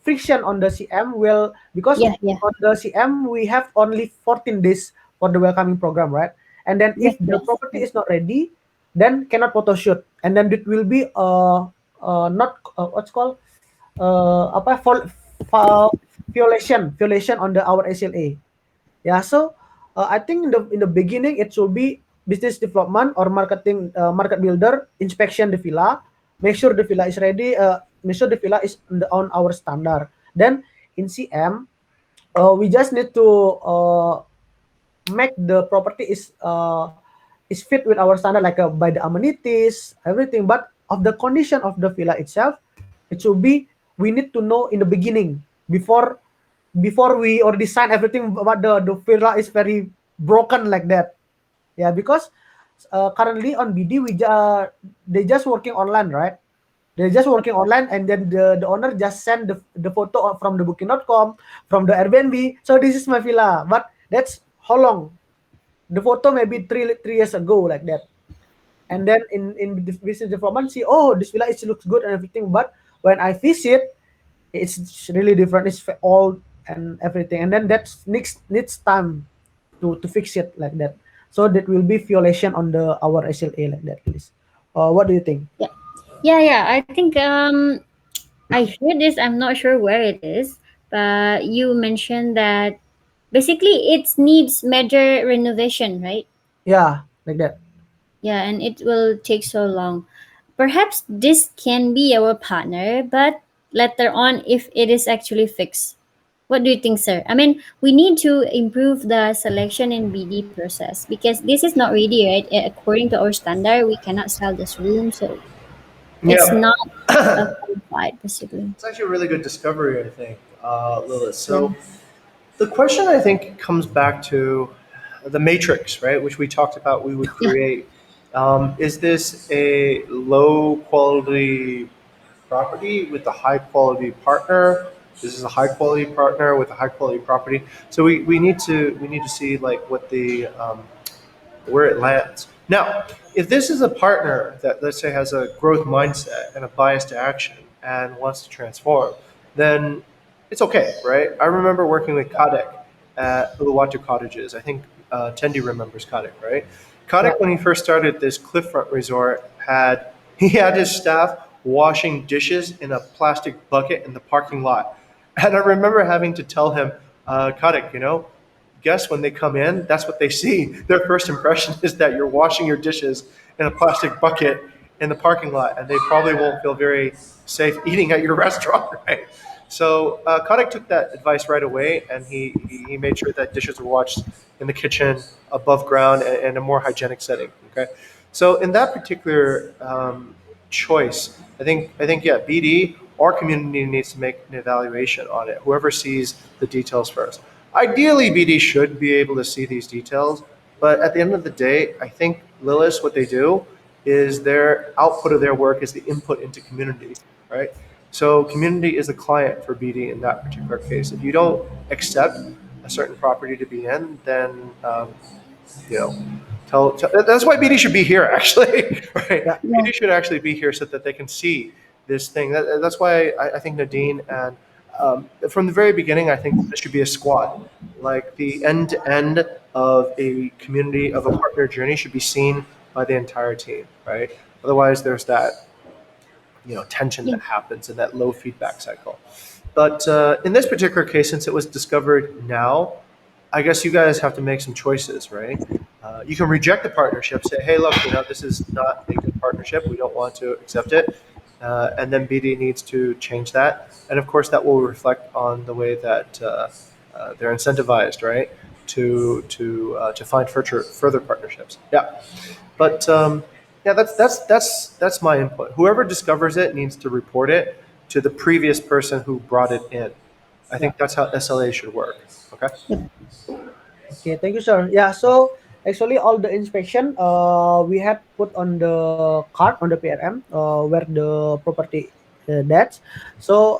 friction on the CM will because Yeah, yeah, on the CM we have only 14 days for the welcoming program, right? And then yes, if the yes, property yes. is not ready, then cannot photo shoot, and then it will be not what's called apa violation on the our SLA. Yeah, so I think in the beginning it should be business development or marketing, market builder inspection the villa, make sure the villa is ready, make sure the villa is on our standard. Then in CM, we just need to make the property is fit with our standard, like by the amenities, everything. But of the condition of the villa itself, it should be we need to know in the beginning before we already sign everything. But the villa is very broken like that. Yeah, because currently on BD they just working online, right? They're just working online, and then the owner just send the photo from the booking.com, from the Airbnb. So this is my villa, but that's how long the photo maybe 3 years ago like that. And then in the business development, see, oh, this villa it looks good and everything, but when I visit, it's really different. It's old and everything, and then that's needs time to fix it like that. So that will be violation on the our SLA like that, please. What do you think? Yeah, yeah, yeah. I think I heard this. I'm not sure where it is, but you mentioned that basically it needs major renovation, right? Yeah, like that. Yeah, and it will take so long. Perhaps this can be our partner, but later on, if it is actually fixed. What do you think, sir? I mean, we need to improve the selection and BD process because this is not ready, right? According to our standard, we cannot sell this room, so it's Yeah. not qualified, basically. It's actually a really good discovery, I think, Lilith. Yeah. So the question I think comes back to the matrix, right, which we talked about we would Yeah. create. Is this a low quality property with a high quality partner? This is a high quality partner with a high quality property. So we need to see like what the where it lands. Now, if this is a partner that, let's say, has a growth mindset and a bias to action and wants to transform, then it's okay, right? I remember working with Kadek at Uluwatu Cottages. I think Tendi remembers Kadek, right? Yeah. Kadek, when he first started this cliffront resort, he had his staff washing dishes in a plastic bucket in the parking lot. And I remember having to tell him, Kadek, guests when they come in, that's what they see. Their first impression is that you're washing your dishes in a plastic bucket in the parking lot, and they probably won't feel very safe eating at your restaurant, right? So Kodak took that advice right away, and he made sure that dishes were washed in the kitchen, above ground, and in a more hygienic setting. Okay, so in that particular choice, I think yeah, BD or community needs to make an evaluation on it. Whoever sees the details first. Ideally, BD should be able to see these details, but at the end of the day, I think Lillis, what they do is their output of their work is the input into community, right? So community is the client for BD in that particular case. If you don't accept a certain property to be in, then you know That's why BD should be here, actually, right? Yeah. Yeah. BD should actually be here so that they can see this thing. That's why I think Nadine and from the very beginning, I think this should be a squad. Like the end to end of a community of a partner journey should be seen by the entire team, right? Otherwise, there's that tension Yeah. that happens in that low feedback cycle. But in this particular case, since it was discovered now, I guess you guys have to make some choices, right? You can reject the partnership, say, hey, look, this is not a good partnership. We don't want to accept it. And then BD needs to change that. And of course, that will reflect on the way that they're incentivized, right? To find further partnerships. Yeah. But yeah, that's my input. Whoever discovers it needs to report it to the previous person who brought it in. I Yeah. think that's how SLA should work. Okay. Okay, thank you, sir. Yeah, so actually all the inspection we had put on the card on the PRM where the property that's so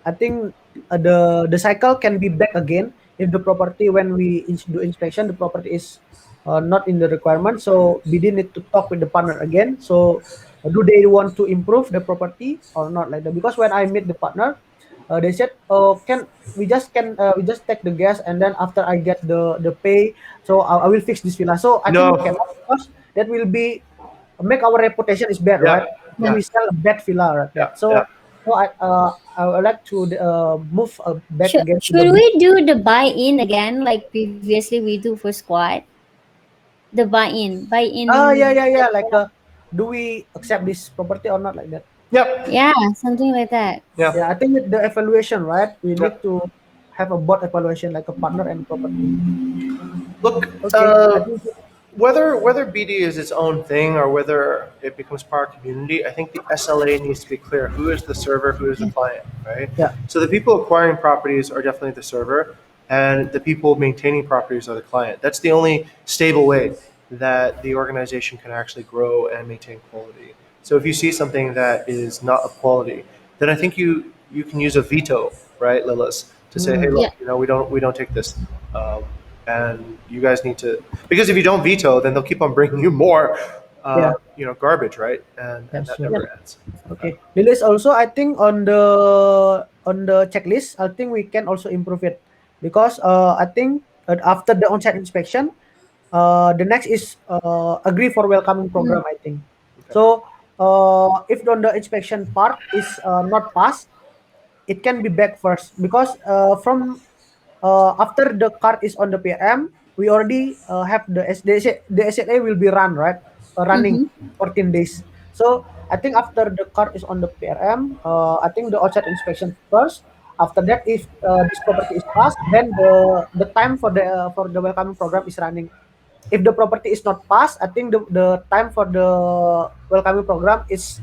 I think the cycle can be back again if the property when we do inspection the property is not in the requirement. So we did need to talk with the partner again. So do they want to improve the property or not like that? Because when I meet the partner, they said, "Oh, we just take the gas and then after I get the pay, so I will fix this villa." So I think we No. cannot because that will be make our reputation is bad, right? Yeah. When Yeah. we sell a bad villa like Yeah. that. Yeah. So I would like to move back again to the Should we do the buy-in again like previously we do for squad? The buy-in, yeah like do we accept this property or not like that? Yep. yeah, something like that. Yeah. Yeah, I think with the evaluation, right? We Yeah. need to have a board evaluation like a partner and property. Look, Okay, I think whether BD is its own thing or whether it becomes part of community, I think the SLA needs to be clear. Who is the server? Who is the client? Right. yeah. So the people acquiring properties are definitely the server, and the people maintaining properties are the client. That's the only stable way that the organization can actually grow and maintain quality. So if you see something that is not of quality, then I think you can use a veto, right, Lilith, to say, hey, Mm, Yeah. look, we don't take this. Um, and you guys need to, because if you don't veto, then they'll keep on bringing you more yeah, garbage, right? And that's that true. never ends. Okay. Lilis also I think on the checklist, I think we can also improve it because I think after the on-site inspection, the next is agree for welcoming program, I think. Okay. So if on the inspection part is not passed, it can be back first because from after the card is on the PM, we already have the SLA will be right, running Mm-hmm. 14 days. So I think after the card is on the PRM, I think the outside inspection first. After that, if this property is passed, then the time for the welcoming program is running. If the property is not passed, I think the time for the welcoming program is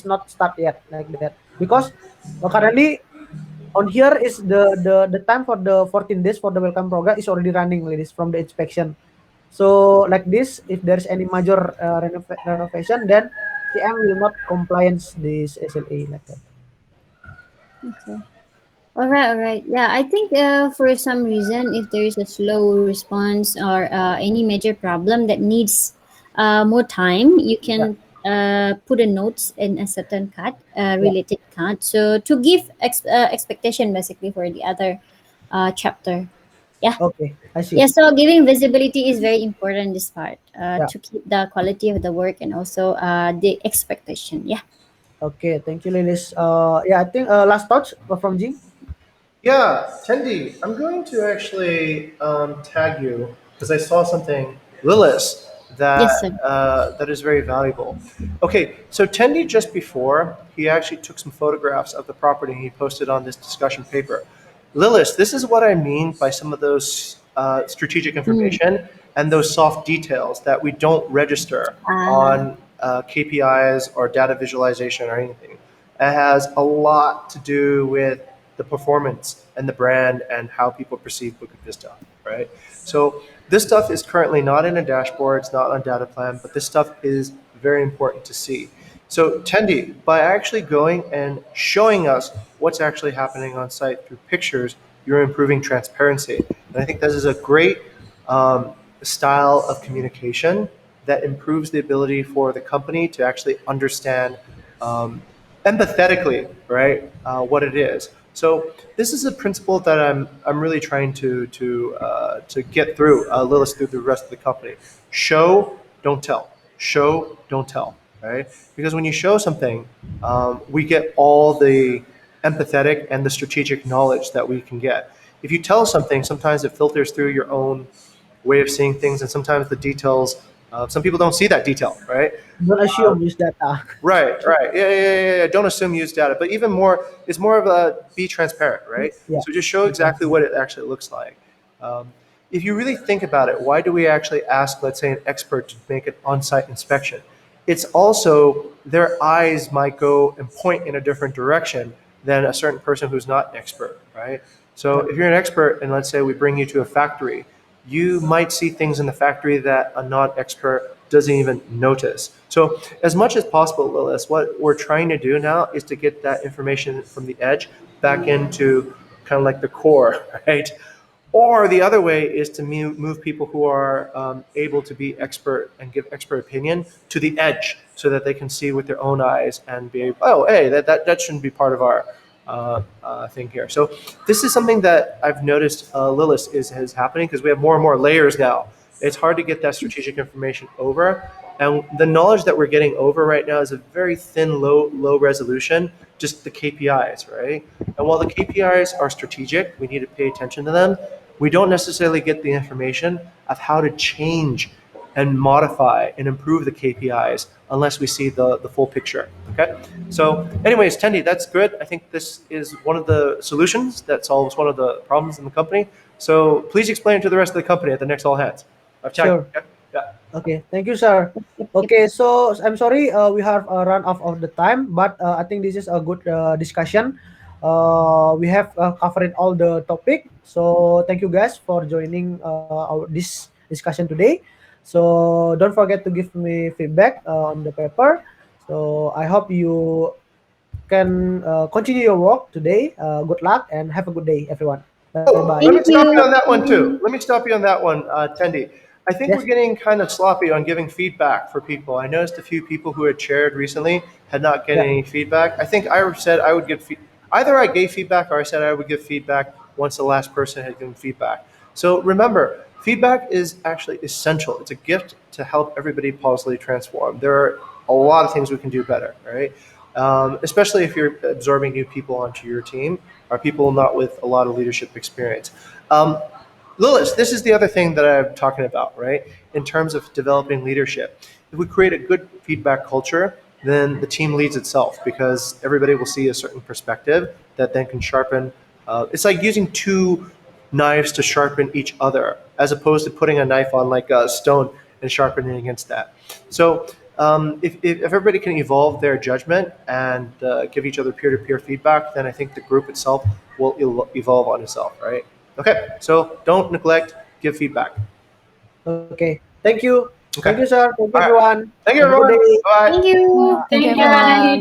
not start yet like that because currently on here is the time for the 14 days for the welcome program is already running ladies from the inspection. So like this if there's any major renovation then CM will not compliance this SLA like that. Okay. All right. Yeah, I think for some reason, if there is a slow response or any major problem that needs more time, you Yeah. can put a notes in a certain card, Yeah. related card, so to give expectation basically for the other chapter. Yeah. Okay, I Yeah. see. So giving visibility is very important. This part Yeah. to keep the quality of the work and also the expectation. Yeah. Okay, thank you Lilis. Yeah, I think last thoughts from Jing. Yeah, Tendi, I'm going to actually tag you because I saw something, Lilith, Yes, sir. that is very valuable. Okay, so Tendi just before he actually took some photographs of the property and he posted on this discussion paper. Lilith, this is what I mean by some of those strategic Mm. information and those soft details that we don't register Ah. on KPIs or data visualization or anything. It has a lot to do with the performance and the brand and how people perceive Bukit Vista, right? So this stuff is currently not in a dashboard, it's not on data plan, but this stuff is very important to see. So Tendi, by actually going and showing us what's actually happening on site through pictures, you're improving transparency. And I think this is a great style of communication that improves the ability for the company to actually understand um, empathetically, right, what it is. So this is a principle that I'm really trying to get through, Lilith, through the rest of the company. Show, don't tell. Show, don't tell. Right? Because when you show something, we get all the empathetic and the strategic knowledge that we can get. If you tell something, sometimes it filters through your own way of seeing things, and sometimes the details. Some people don't see that detail, right? Don't assume use data. Right, right. Yeah. Don't assume use data, but even more, it's more of a be transparent, right? Yeah. So just show exactly what it actually looks like. Um, if you really think about it, why do we actually ask, let's say, an expert to make an on-site inspection? It's also their eyes might go and point in a different direction than a certain person who's not an expert, right? So Yeah. if you're an expert, and let's say we bring you to a factory, you might see things in the factory that a non-expert doesn't even notice. So as much as possible, Lilith, what we're trying to do now is to get that information from the edge back into kind of like the core, right? Or the other way is to move people who are able to be expert and give expert opinion to the edge so that they can see with their own eyes and be able, oh, hey, that shouldn't be part of our thing here. So this is something that I've noticed, Lilith, is happening because we have more and more layers now. It's hard to get that strategic information over. And the knowledge that we're getting over right now is a very thin, low resolution, just the KPIs, right? And while the KPIs are strategic, we need to pay attention to them. We don't necessarily get the information of how to change and modify and improve the KPIs unless we see the full picture. Okay. So, anyways, Tendi, that's good. I think this is one of the solutions that solves one of the problems in the company. So please explain it to the rest of the company at the next all hands. I've checked. Sure. Okay? Yeah. Okay, thank you, sir. Okay, so I'm sorry we have run off of the time, but I think this is a good discussion. We have covered all the topic. So thank you guys for joining this discussion today. So don't forget to give me feedback on the paper. So I hope you can continue your work today. Good luck and have a good day, everyone. Bye bye. Oh, let me Thank stop you on you. that one too. Let me stop you on that one, Tendi. I think we're Yes. getting kind of sloppy on giving feedback for people. I noticed a few people who had chaired recently had not getting Yeah. any feedback. I think I said I would give either I gave feedback or I said I would give feedback once the last person had given feedback. So remember, feedback is actually essential. It's a gift to help everybody positively transform. There are a lot of things we can do better, right? Especially if you're absorbing new people onto your team or people not with a lot of leadership experience. Um, Lilith, this is the other thing that I'm talking about, right? In terms of developing leadership. If we create a good feedback culture, then the team leads itself because everybody will see a certain perspective that then can sharpen. It's like using two knives to sharpen each other, as opposed to putting a knife on like a stone and sharpening against that. So if everybody can evolve their judgment and give each other peer-to-peer feedback, then I think the group itself will evolve on itself, right? Okay, so don't neglect, give feedback. Okay. Thank you. Thank Okay, you, sir. Thank you, all right. everyone. Thank you, Have a good everyone. day. Bye. Thank you. Thank you, Thank you, everyone. Radadi.